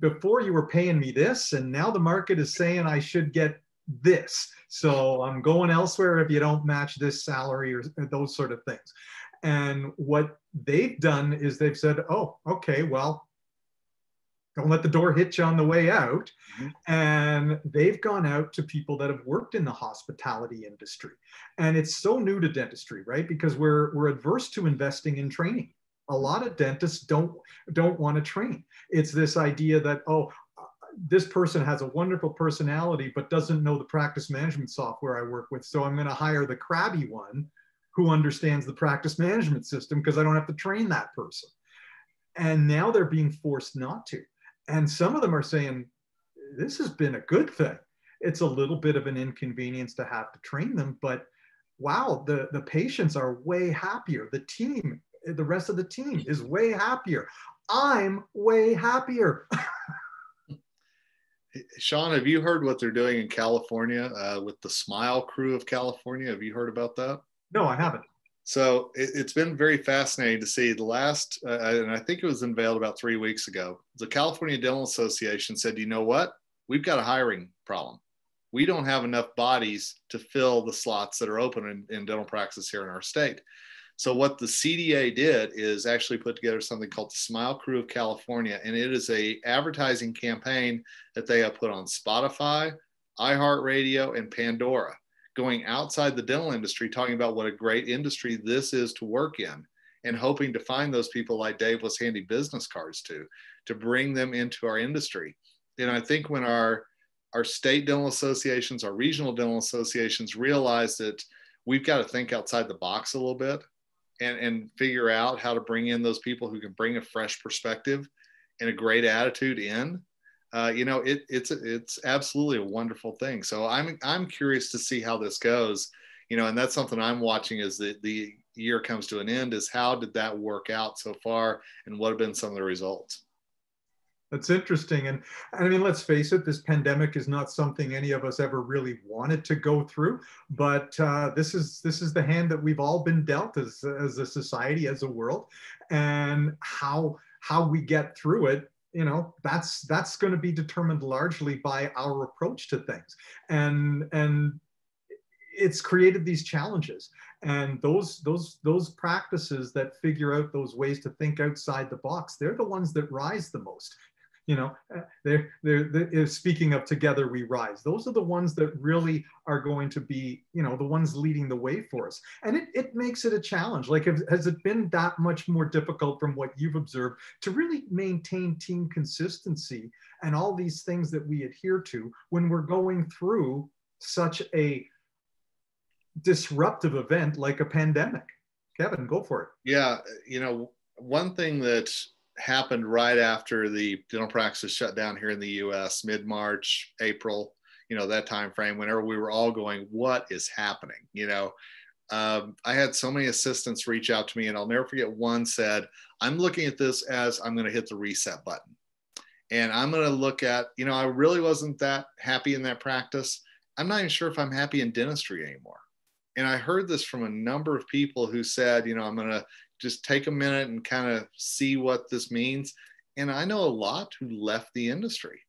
before you were paying me this, and now the market is saying I should get this. So I'm going elsewhere if you don't match this salary, or those sort of things. And what they've done is they've said, oh, okay, well, don't let the door hit you on the way out. Mm-hmm. And they've gone out to people that have worked in the hospitality industry. And it's so new to dentistry, right? Because we're adverse to investing in training. A lot of dentists don't want to train. It's this idea that, oh, this person has a wonderful personality, but doesn't know the practice management software I work with. So I'm going to hire the crabby one who understands the practice management system because I don't have to train that person. And now they're being forced not to. And some of them are saying, this has been a good thing. It's a little bit of an inconvenience to have to train them, but wow, the patients are way happier. The team, the rest of the team is way happier. I'm way happier. Sean, have you heard what they're doing in California with the Smile Crew of California? Have you heard about that? No, I haven't. So it's been very fascinating to see the last, and I think it was unveiled about 3 weeks ago. The California Dental Association said, you know what? We've got a hiring problem. We don't have enough bodies to fill the slots that are open in dental practice here in our state. So what the CDA did is actually put together something called the Smile Crew of California. And it is a advertising campaign that they have put on Spotify, iHeartRadio, and Pandora, going outside the dental industry, talking about what a great industry this is to work in, and hoping to find those people like Dave was handing business cards to bring them into our industry. And I think when our state dental associations, our regional dental associations realize that we've got to think outside the box a little bit and figure out how to bring in those people who can bring a fresh perspective and a great attitude in, you know, it's absolutely a wonderful thing. So I'm curious to see how this goes, you know, and that's something I'm watching as the year comes to an end, is how did that work out so far and what have been some of the results? That's interesting. And I mean, let's face it, this pandemic is not something any of us ever really wanted to go through, but this is the hand that we've all been dealt as a society, as a world, and how we get through it, you know, that's going to be determined largely by our approach to things. And it's created these challenges, and those practices that figure out those ways to think outside the box, they're the ones that rise the most. You know, they're speaking of Together We Rise. Those are the ones that really are going to be, you know, the ones leading the way for us. And it makes it a challenge. Like, has it been that much more difficult from what you've observed to really maintain team consistency and all these things that we adhere to when we're going through such a disruptive event like a pandemic? Kevin, go for it. Yeah, you know, one thing that happened right after the dental practice shut down here in the US, mid-March, April, you know, that time frame, whenever we were all going, what is happening? You know, I had so many assistants reach out to me, and I'll never forget, one said, I'm looking at this as I'm going to hit the reset button. And I'm going to look at, you know, I really wasn't that happy in that practice. I'm not even sure if I'm happy in dentistry anymore. And I heard this from a number of people who said, you know, I'm going to just take a minute and kind of see what this means. And I know a lot who left the industry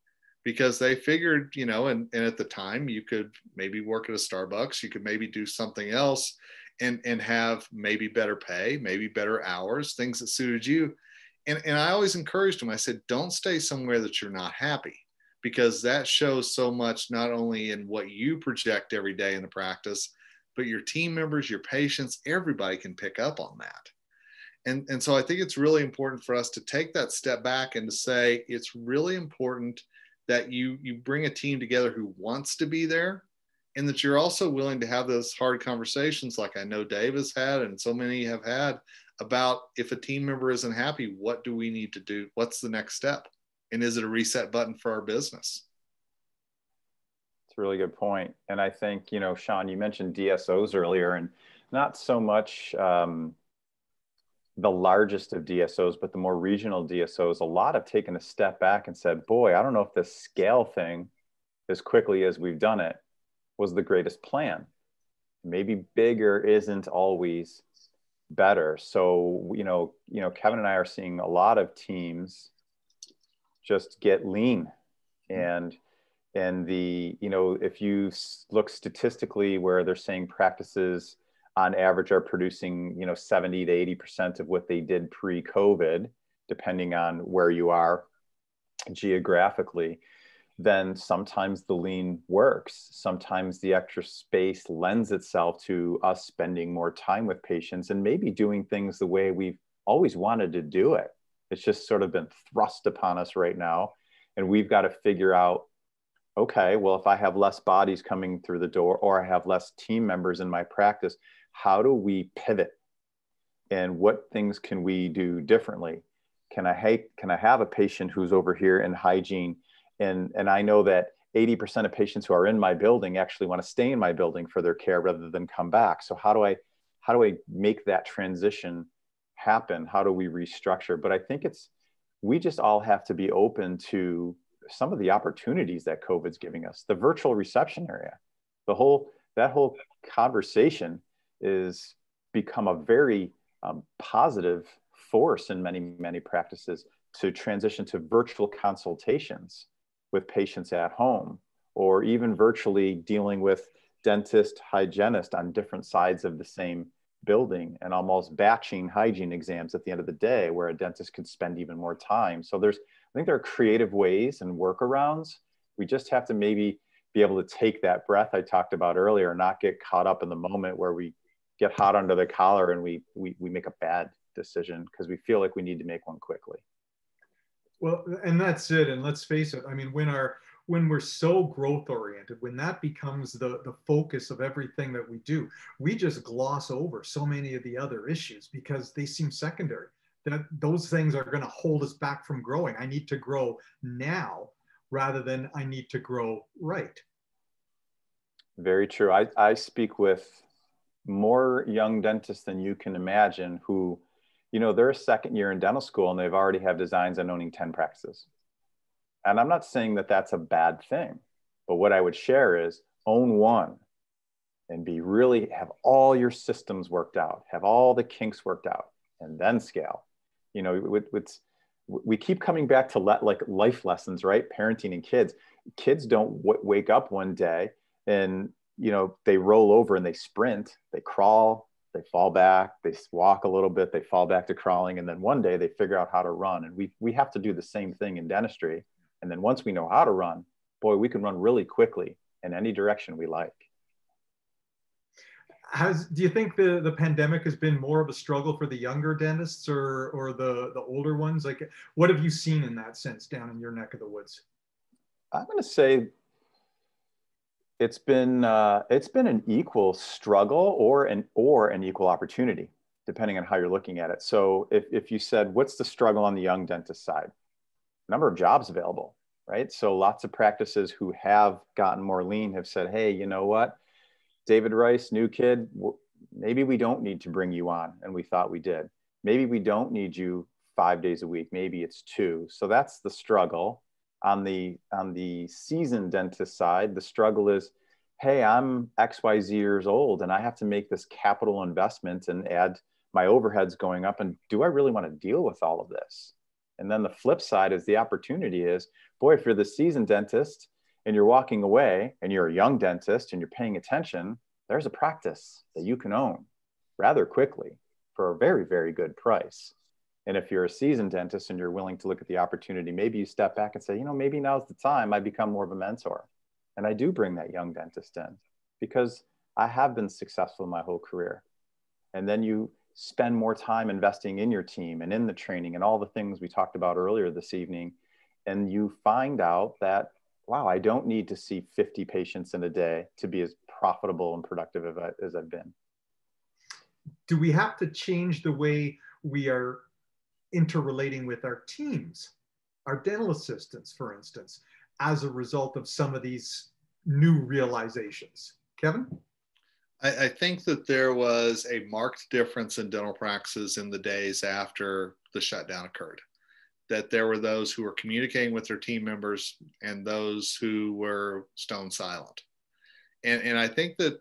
because they figured, you know, and at the time you could maybe work at a Starbucks, you could maybe do something else and have maybe better pay, maybe better hours, things that suited you. And I always encouraged them. I said, don't stay somewhere that you're not happy, because that shows so much, not only in what you project every day in the practice, but your team members, your patients, everybody can pick up on that. And so I think it's really important for us to take that step back and to say, it's really important that you bring a team together who wants to be there and that you're also willing to have those hard conversations like I know Dave has had and so many have had about if a team member isn't happy, what do we need to do? What's the next step? And is it a reset button for our business? It's a really good point. And I think, you know, Sean, you mentioned DSOs earlier, and not so much the largest of DSOs, but the more regional DSOs. A lot have taken a step back and said, boy, I don't know if this scale thing, as quickly as we've done it, was the greatest plan. Maybe bigger isn't always better. So, Kevin and I are seeing a lot of teams just get lean. And if you look statistically where they're saying practices on average are producing, 70 to 80% of what they did pre-COVID, depending on where you are geographically, then sometimes the lean works. Sometimes the extra space lends itself to us spending more time with patients and maybe doing things the way we've always wanted to do it. It's just sort of been thrust upon us right now. And we've got to figure out, okay, well, if I have less bodies coming through the door or I have less team members in my practice, how do we pivot? And what things can we do differently? Can I have a patient who's over here in hygiene? And I know that 80% of patients who are in my building actually want to stay in my building for their care rather than come back. So how do I make that transition happen? How do we restructure? But I think we just all have to be open to some of the opportunities that COVID's giving us. The virtual reception area, that whole conversation is become a very positive force in many, many practices to transition to virtual consultations with patients at home, or even virtually dealing with dentist, hygienist on different sides of the same building, and almost batching hygiene exams at the end of the day where a dentist could spend even more time. So I think there are creative ways and workarounds. We just have to maybe be able to take that breath I talked about earlier, not get caught up in the moment where we get hot under the collar and we make a bad decision because we feel like we need to make one quickly. Well, and that's it. And let's face it, I mean, when we're so growth oriented, when that becomes the focus of everything that we do, we just gloss over so many of the other issues because they seem secondary. That those things are going to hold us back from growing. I need to grow now rather than I need to grow right. Very true. I speak with more young dentists than you can imagine who, they're a second year in dental school and they've already have designs on owning 10 practices. And I'm not saying that that's a bad thing, but what I would share is own one and have all your systems worked out, have all the kinks worked out, and then scale. We keep coming back to like life lessons, right? Parenting and kids. Kids don't wake up one day and, they roll over and they sprint, they crawl, they fall back, they walk a little bit, they fall back to crawling. And then one day they figure out how to run. And we have to do the same thing in dentistry. And then once we know how to run, boy, we can run really quickly in any direction we like. Do you think the pandemic has been more of a struggle for the younger dentists or the older ones? Like, what have you seen in that sense down in your neck of the woods? I'm going to say it's been an equal struggle or an equal opportunity, depending on how you're looking at it. So if you said, what's the struggle on the young dentist side? Number of jobs available, right? So lots of practices who have gotten more lean have said, hey, you know what? David Rice, new kid, maybe we don't need to bring you on. And we thought we did. Maybe we don't need you 5 days a week. Maybe it's 2. So that's the struggle. On the seasoned dentist side, the struggle is, hey, I'm XYZ years old and I have to make this capital investment and add my overheads going up. And do I really want to deal with all of this? And then the flip side is the opportunity is, boy, if you're the seasoned dentist and you're walking away and you're a young dentist and you're paying attention, there's a practice that you can own rather quickly for a very, very good price. And if you're a seasoned dentist and you're willing to look at the opportunity, maybe you step back and say, maybe now's the time I become more of a mentor. And I do bring that young dentist in because I have been successful in my whole career. And then you spend more time investing in your team and in the training and all the things we talked about earlier this evening. And you find out that, wow, I don't need to see 50 patients in a day to be as profitable and productive as I've been. Do we have to change the way we are interrelating with our teams, our dental assistants, for instance, as a result of some of these new realizations? Kevin? I think that there was a marked difference in dental practices in the days after the shutdown occurred. That there were those who were communicating with their team members and those who were stone silent. And I think that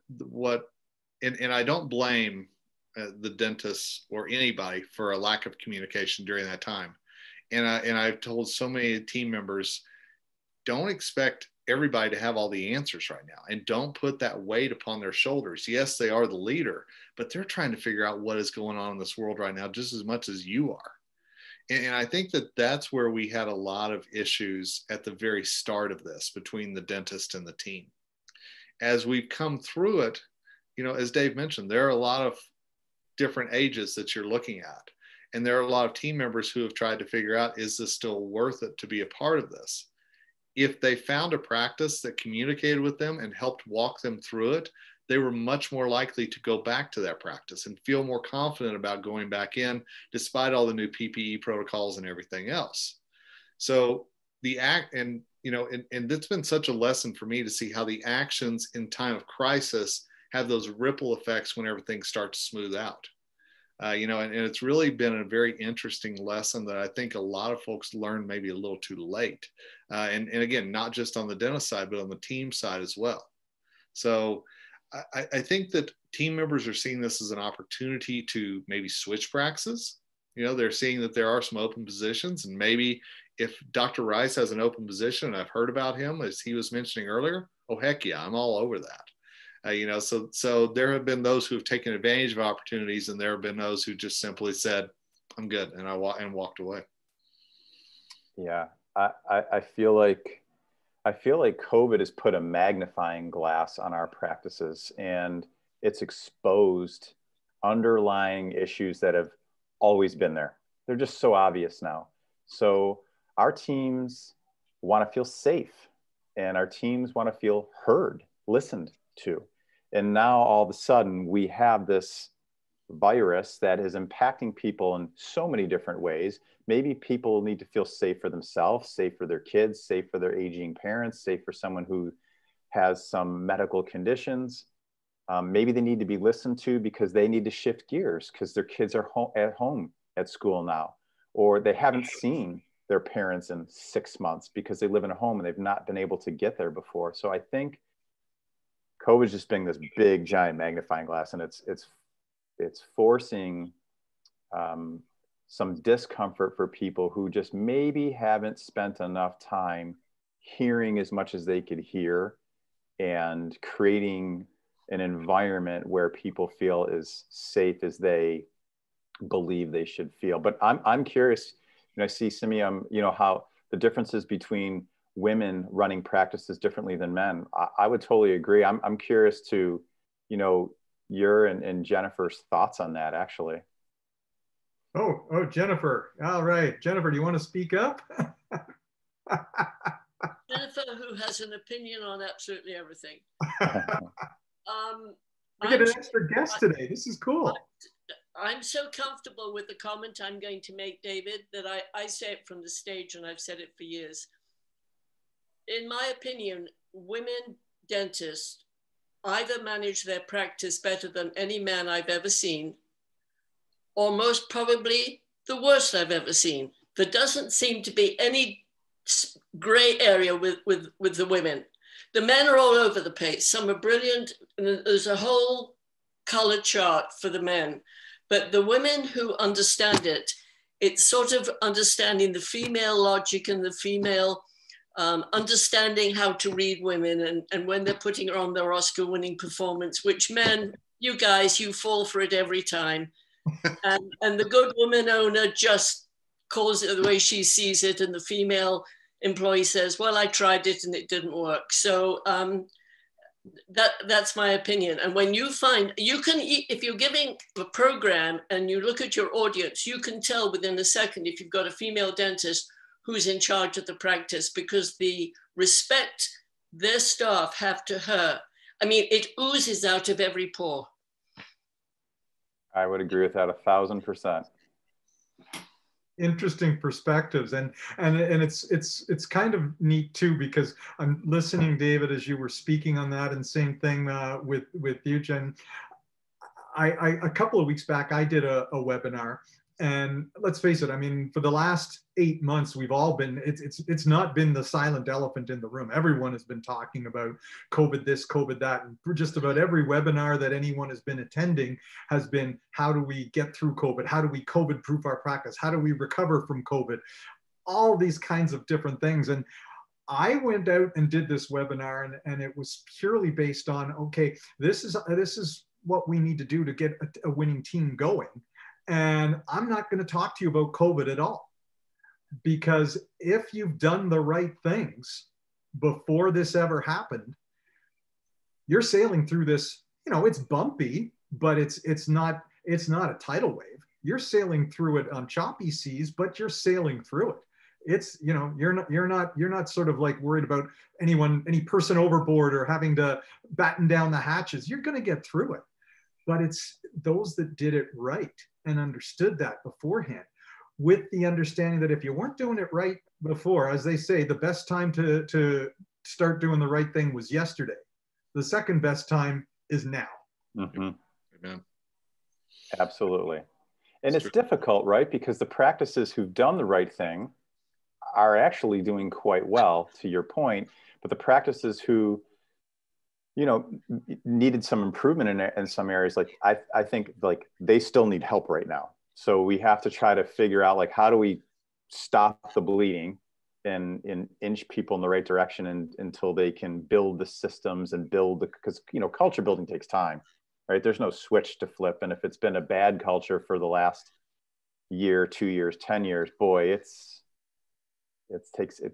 and I don't blame the dentists or anybody for a lack of communication during that time. And I've told so many team members, don't expect everybody to have all the answers right now, and don't put that weight upon their shoulders. Yes, they are the leader, but they're trying to figure out what is going on in this world right now just as much as you are. And I think that that's where we had a lot of issues at the very start of this between the dentist and the team. As we've come through it, as Dave mentioned, there are a lot of different ages that you're looking at. And there are a lot of team members who have tried to figure out, is this still worth it to be a part of this? If they found a practice that communicated with them and helped walk them through it, they were much more likely to go back to that practice and feel more confident about going back in, despite all the new PPE protocols and everything else. So and it's been such a lesson for me to see how the actions in time of crisis have those ripple effects when everything starts to smooth out. And it's really been a very interesting lesson that I think a lot of folks learned maybe a little too late. And again, not just on the dentist side, but on the team side as well. So I think that team members are seeing this as an opportunity to maybe switch practices. They're seeing that there are some open positions, and maybe if Dr. Rice has an open position, and I've heard about him, as he was mentioning earlier, oh, heck yeah, I'm all over that. So there have been those who have taken advantage of opportunities, and there have been those who just simply said, I'm good, and walked away. Yeah, I feel like COVID has put a magnifying glass on our practices, and it's exposed underlying issues that have always been there. They're just so obvious now. So our teams want to feel safe, and our teams want to feel heard, listened to. And now all of a sudden we have this virus that is impacting people in so many different ways. Maybe people need to feel safe for themselves, safe for their kids, safe for their aging parents, safe for someone who has some medical conditions. Maybe they need to be listened to because they need to shift gears because their kids are at home at school now, or they haven't seen their parents in 6 months because they live in a home and they've not been able to get there before. So I think COVID's just being this big, giant magnifying glass, and it's forcing some discomfort for people who just maybe haven't spent enough time hearing as much as they could hear and creating an environment where people feel as safe as they believe they should feel. But I'm curious, I see, Simeon, how the differences between women running practices differently than men. I would totally agree. I'm curious to, your and Jennifer's thoughts on that, actually. Oh, Jennifer. All right. Jennifer, do you want to speak up? Jennifer, who has an opinion on absolutely everything. We get an extra guest today. This is cool. I'm so comfortable with the comment I'm going to make, David, that I say it from the stage, and I've said it for years. In my opinion, women dentists either manage their practice better than any man I've ever seen, or most probably the worst I've ever seen. There doesn't seem to be any gray area with the women. The men are all over the place. Some are brilliant, and there's a whole color chart for the men. But the women who understand it, it's sort of understanding the female logic and the female understanding how to read women, and when they're putting on their Oscar-winning performance, which men, you guys, you fall for it every time. and the good woman owner just calls it the way she sees it, and the female employee says, well, I tried it and it didn't work. So that's my opinion. And when you find, if you're giving a program and you look at your audience, you can tell within a second if you've got a female dentist who's in charge of the practice, because the respect their staff have to her. I mean, it oozes out of every pore. I would agree with that 1,000%. Interesting perspectives, and it's kind of neat too, because I'm listening, David, as you were speaking on that, and same thing with you, Jen. I a couple of weeks back I did a webinar, and let's face it, I mean, for the last 8 months we've all been, it's not been the silent elephant in the room. Everyone has been talking about COVID this, COVID that, and just about every webinar that anyone has been attending has been, how do we get through COVID? How do we COVID proof our practice? How do we recover from COVID? All these kinds of different things. And I went out and did this webinar, and it was purely based on, okay, this is what we need to do to get a winning team going. And I'm not going to talk to you about COVID at all, because if you've done the right things before this ever happened, you're sailing through this. You know, it's bumpy, but it's not a tidal wave. You're sailing through it on choppy seas, but you're sailing through it. It's, you know, you're not sort of like worried about any person overboard or having to batten down the hatches. You're going to get through it. But it's those that did it right and understood that beforehand, with the understanding that if you weren't doing it right before, as they say, the best time to start doing the right thing was yesterday. The second best time is now. Mm-hmm. Amen. Absolutely. And it's difficult, right? Because the practices who've done the right thing are actually doing quite well, to your point, but the practices who, you know, needed some improvement in some areas, like I think like they still need help right now. So we have to try to figure out, like, how do we stop the bleeding and inch people in the right direction until they can build the systems and because, you know, culture building takes time, right? There's no switch to flip. And if it's been a bad culture for the last year, 2 years, 10 years, boy, it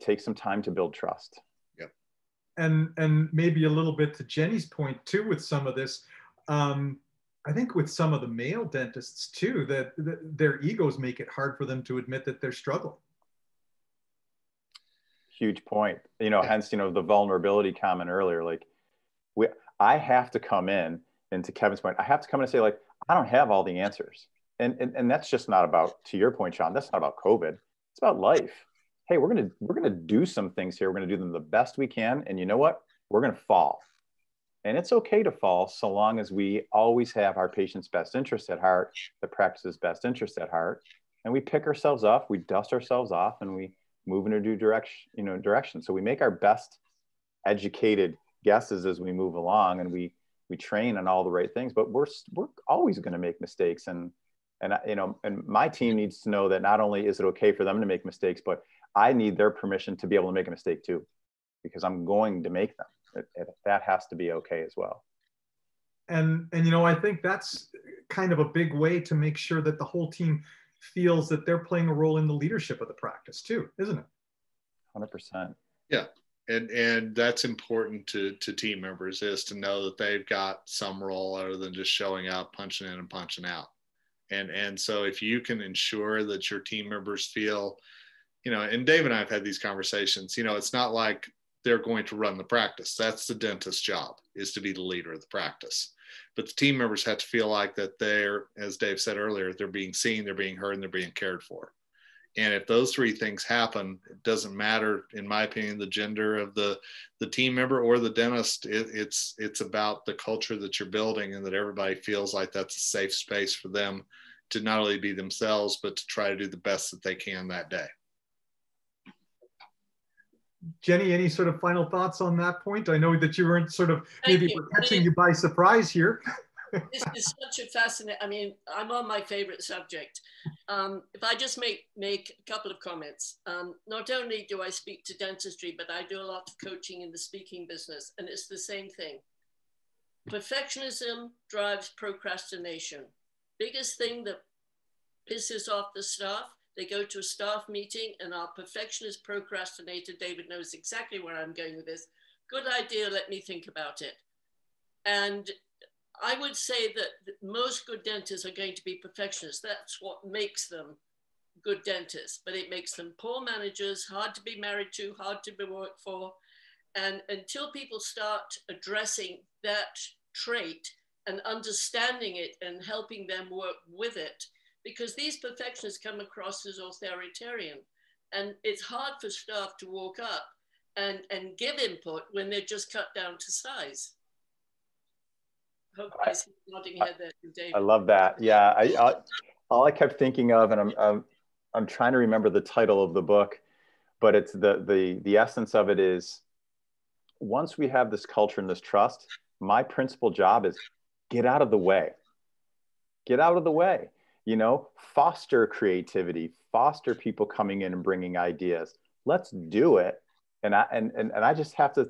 takes some time to build trust. And maybe a little bit to Jenny's point too, with some of this, I think with some of the male dentists too, that their egos make it hard for them to admit that they're struggling. Huge point. You know, hence, you know, the vulnerability comment earlier, like I have to come in, and to Kevin's point, I have to come in and say, like, I don't have all the answers. And that's just not about, to your point, Sean, that's not about COVID. It's about life. Hey, we're gonna do some things here. We're gonna do them the best we can. And you know what? We're gonna fall. And it's okay to fall, so long as we always have our patient's best interest at heart, the practice's best interest at heart. And we pick ourselves up, we dust ourselves off, and we move in a new direction. So we make our best educated guesses as we move along, and we train on all the right things, but we're always going to make mistakes. And you know, and my team needs to know that not only is it okay for them to make mistakes, but I need their permission to be able to make a mistake too, because I'm going to make them. That has to be okay as well. And you know, I think that's kind of a big way to make sure that the whole team feels that they're playing a role in the leadership of the practice too, isn't it? 100%. Yeah. And that's important to team members, is to know that they've got some role other than just showing up, punching in and punching out. And so if you can ensure that your team members feel, you know, and Dave and I have had these conversations, you know, it's not like they're going to run the practice. That's the dentist's job, is to be the leader of the practice. But the team members have to feel like that they're, as Dave said earlier, they're being seen, they're being heard, and they're being cared for. And if those three things happen, it doesn't matter, in my opinion, the gender of the team member or the dentist. It's about the culture that you're building, and that everybody feels like that's a safe space for them to not only be themselves, but to try to do the best that they can that day. Jenny, any sort of final thoughts on that point? I know that you weren't sort of, maybe we're catching you by surprise here. This is such a fascinating, I mean, I'm on my favorite subject. If I just make a couple of comments, not only do I speak to dentistry, but I do a lot of coaching in the speaking business, and it's the same thing. Perfectionism drives procrastination. Biggest thing that pisses off the staff, they go to a staff meeting and our perfectionist procrastinator, David knows exactly where I'm going with this. Good idea, let me think about it. And I would say that most good dentists are going to be perfectionists. That's what makes them good dentists, but it makes them poor managers, hard to be married to, hard to be worked for. And until people start addressing that trait and understanding it and helping them work with it, because these perfectionists come across as authoritarian, and it's hard for staff to walk up and give input when they're just cut down to size. Hope I see nodding head there from David. I love that. Yeah, all I kept thinking of, and I'm trying to remember the title of the book, but it's the essence of it is, once we have this culture and this trust, my principal job is get out of the way. Get out of the way. You know, foster creativity, foster people coming in and bringing ideas. Let's do it. And I just have to,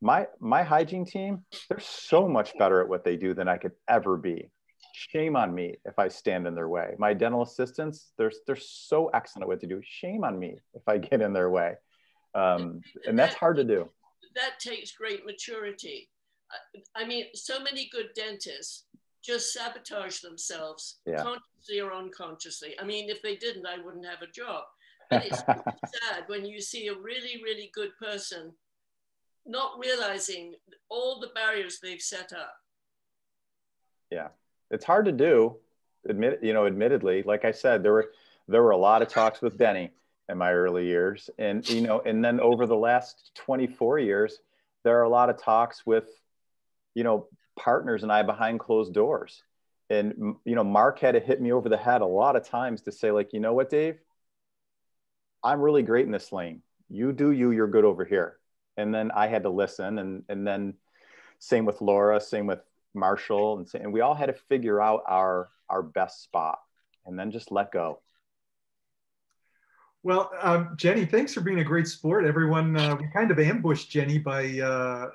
my hygiene team, they're so much better at what they do than I could ever be. Shame on me if I stand in their way. My dental assistants, they're so excellent at what they do. Shame on me if I get in their way. And that's hard to do. That takes great maturity. I mean, so many good dentists just sabotage themselves, consciously or unconsciously. I mean, if they didn't, I wouldn't have a job. But it's sad when you see a really, really good person not realizing all the barriers they've set up. Yeah, it's hard to do. Admittedly, like I said, there were a lot of talks with Denny in my early years, and and then over the last 24 years, there are a lot of talks with, partners and I behind closed doors. And, Mark had to hit me over the head a lot of times to say, like, you know what, Dave, I'm really great in this lane. You do you, you're good over here. And then I had to listen. And then same with Laura, same with Marshall. And we all had to figure out our best spot and then just let go. Well, Jenny, thanks for being a great sport. Everyone, we kind of ambushed Jenny by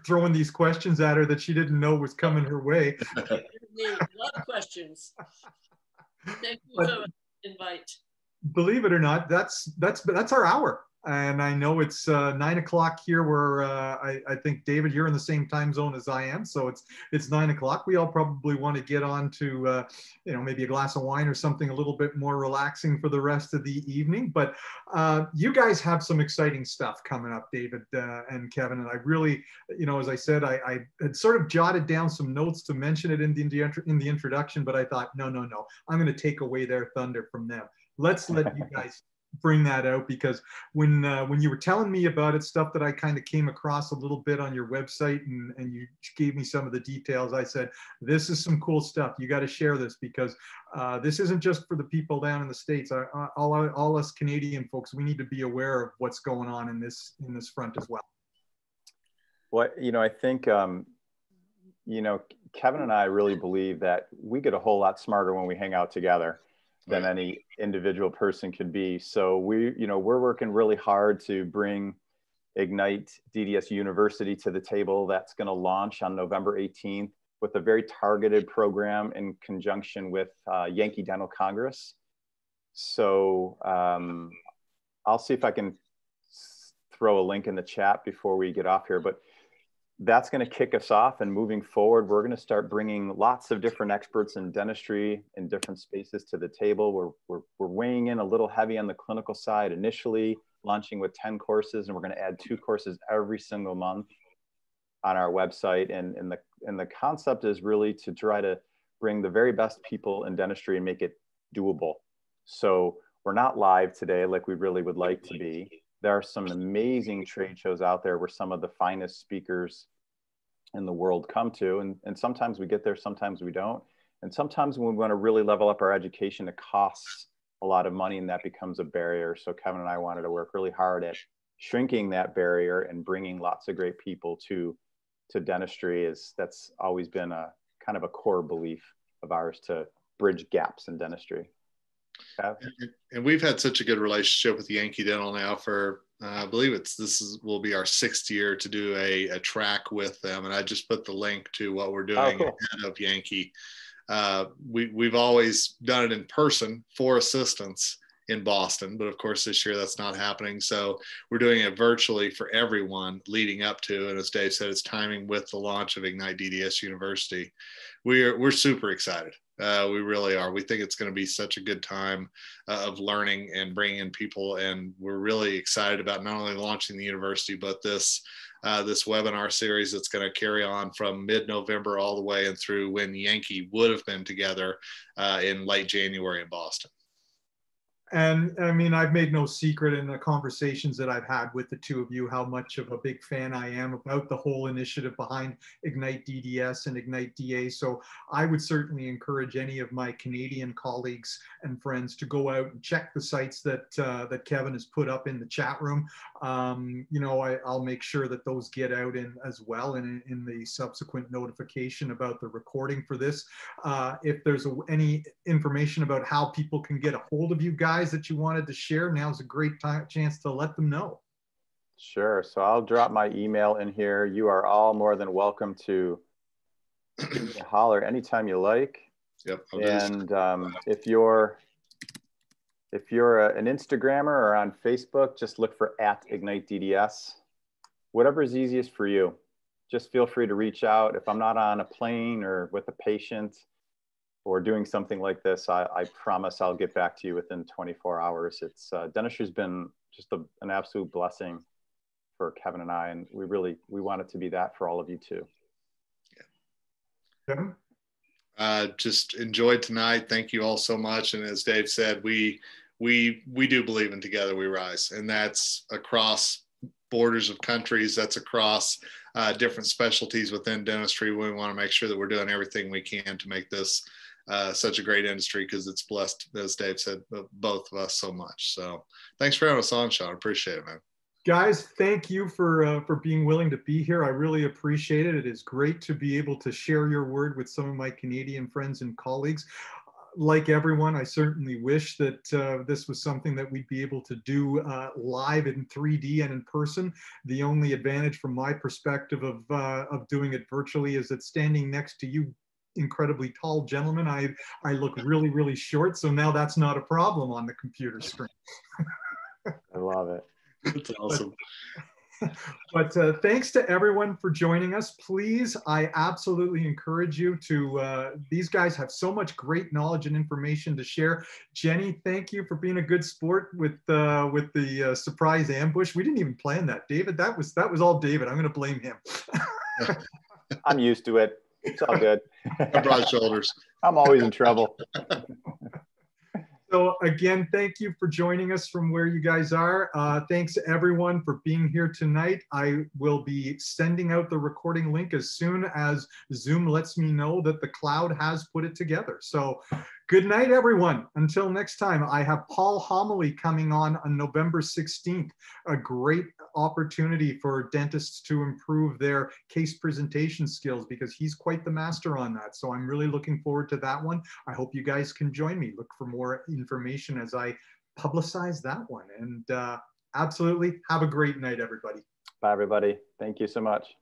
throwing these questions at her that she didn't know was coming her way. Love questions. Thank you for the invite. Believe it or not, that's our hour. And I know it's 9 o'clock here where I think, David, you're in the same time zone as I am. So it's 9 o'clock. We all probably want to get on to, maybe a glass of wine or something a little bit more relaxing for the rest of the evening. But you guys have some exciting stuff coming up, David and Kevin. And I really, as I said, I had sort of jotted down some notes to mention it in the introduction, but I thought, no, I'm going to take away their thunder from them. Let's let you guys bring that out, because when you were telling me about it, stuff that I kind of came across a little bit on your website, and you gave me some of the details, I said, this is some cool stuff. You got to share this, because this isn't just for the people down in the States. All us Canadian folks, we need to be aware of what's going on in this front as well. Well, I think, Kevin and I really believe that we get a whole lot smarter when we hang out together than any individual person could be. So we're working really hard to bring Ignite DDS University to the table. That's going to launch on November 18th with a very targeted program in conjunction with Yankee Dental Congress. So I'll see if I can throw a link in the chat before we get off here, but that's going to kick us off. And moving forward, we're going to start bringing lots of different experts in dentistry in different spaces to the table. We're weighing in a little heavy on the clinical side initially, launching with 10 courses, and we're going to add 2 courses every single month on our website. And the concept is really to try to bring the very best people in dentistry and make it doable. So we're not live today like we really would like to be. There are some amazing trade shows out there where some of the finest speakers in the world come to. And sometimes we get there, sometimes we don't. And sometimes when we want to really level up our education, it costs a lot of money, and that becomes a barrier. So Kevin and I wanted to work really hard at shrinking that barrier and bringing lots of great people to dentistry. That's always been a kind of a core belief of ours, to bridge gaps in dentistry. And we've had such a good relationship with Yankee Dental now for, I believe will be our 6th year to do a track with them. And I just put the link to what we're doing ahead of Yankee. We've always done it in person for assistants in Boston, but of course this year that's not happening. So we're doing it virtually for everyone leading up to, and as Dave said, it's timing with the launch of Ignite DDS University. We're super excited. We really are. We think it's going to be such a good time of learning and bringing in people. And we're really excited about not only launching the university, but this webinar series that's going to carry on from mid-November all the way and through when Yankee would have been together in late January in Boston. And I mean, I've made no secret in the conversations that I've had with the two of you how much of a big fan I am about the whole initiative behind Ignite DDS and Ignite DA. So I would certainly encourage any of my Canadian colleagues and friends to go out and check the sites that that Kevin has put up in the chat room. You know, I'll make sure that those get out in as well in the subsequent notification about the recording for this. If there's any information about how people can get a hold of you guys that you wanted to share, now's a great chance to let them know. Sure. So I'll drop my email in here. You are all more than welcome to holler anytime you like. Yep. And if you're an Instagrammer or on Facebook, just look for @IgniteDDS. Whatever is easiest for you. Just feel free to reach out. If I'm not on a plane or with a patient or doing something like this, I promise I'll get back to you within 24 hours. It's dentistry's been just an absolute blessing for Kevin and I, and we want it to be that for all of you too. Kevin? Just enjoyed tonight. Thank you all so much. And as Dave said, we do believe in Together We Rise, and that's across borders of countries. That's across different specialties within dentistry. We want to make sure that we're doing everything we can to make this such a great industry, because it's blessed, as Dave said, both of us so much. So thanks for having us on, Sean. Appreciate it, man. Guys, thank you for being willing to be here. I really appreciate it. It is great to be able to share your word with some of my Canadian friends and colleagues. Like everyone, I certainly wish that this was something that we'd be able to do live in 3D and in person. The only advantage from my perspective of doing it virtually is that standing next to you incredibly tall gentlemen, I look really, really short. So now that's not a problem on the computer screen. I love it. That's awesome. But thanks to everyone for joining us. Please, I absolutely encourage you to, these guys have so much great knowledge and information to share. Jenny, thank you for being a good sport with the surprise ambush. We didn't even plan that. David, that was all David. I'm going to blame him. I'm used to it. It's all good. Broad shoulders. I'm always in trouble. So again, thank you for joining us from where you guys are. Thanks everyone for being here tonight. I will be sending out the recording link as soon as Zoom lets me know that the cloud has put it together. So good night, everyone. Until next time, I have Paul Homily coming on November 16th, a great opportunity for dentists to improve their case presentation skills, because he's quite the master on that. So I'm really looking forward to that one. I hope you guys can join me. Look for more information as I publicize that one. And absolutely have a great night, everybody. Bye, everybody. Thank you so much.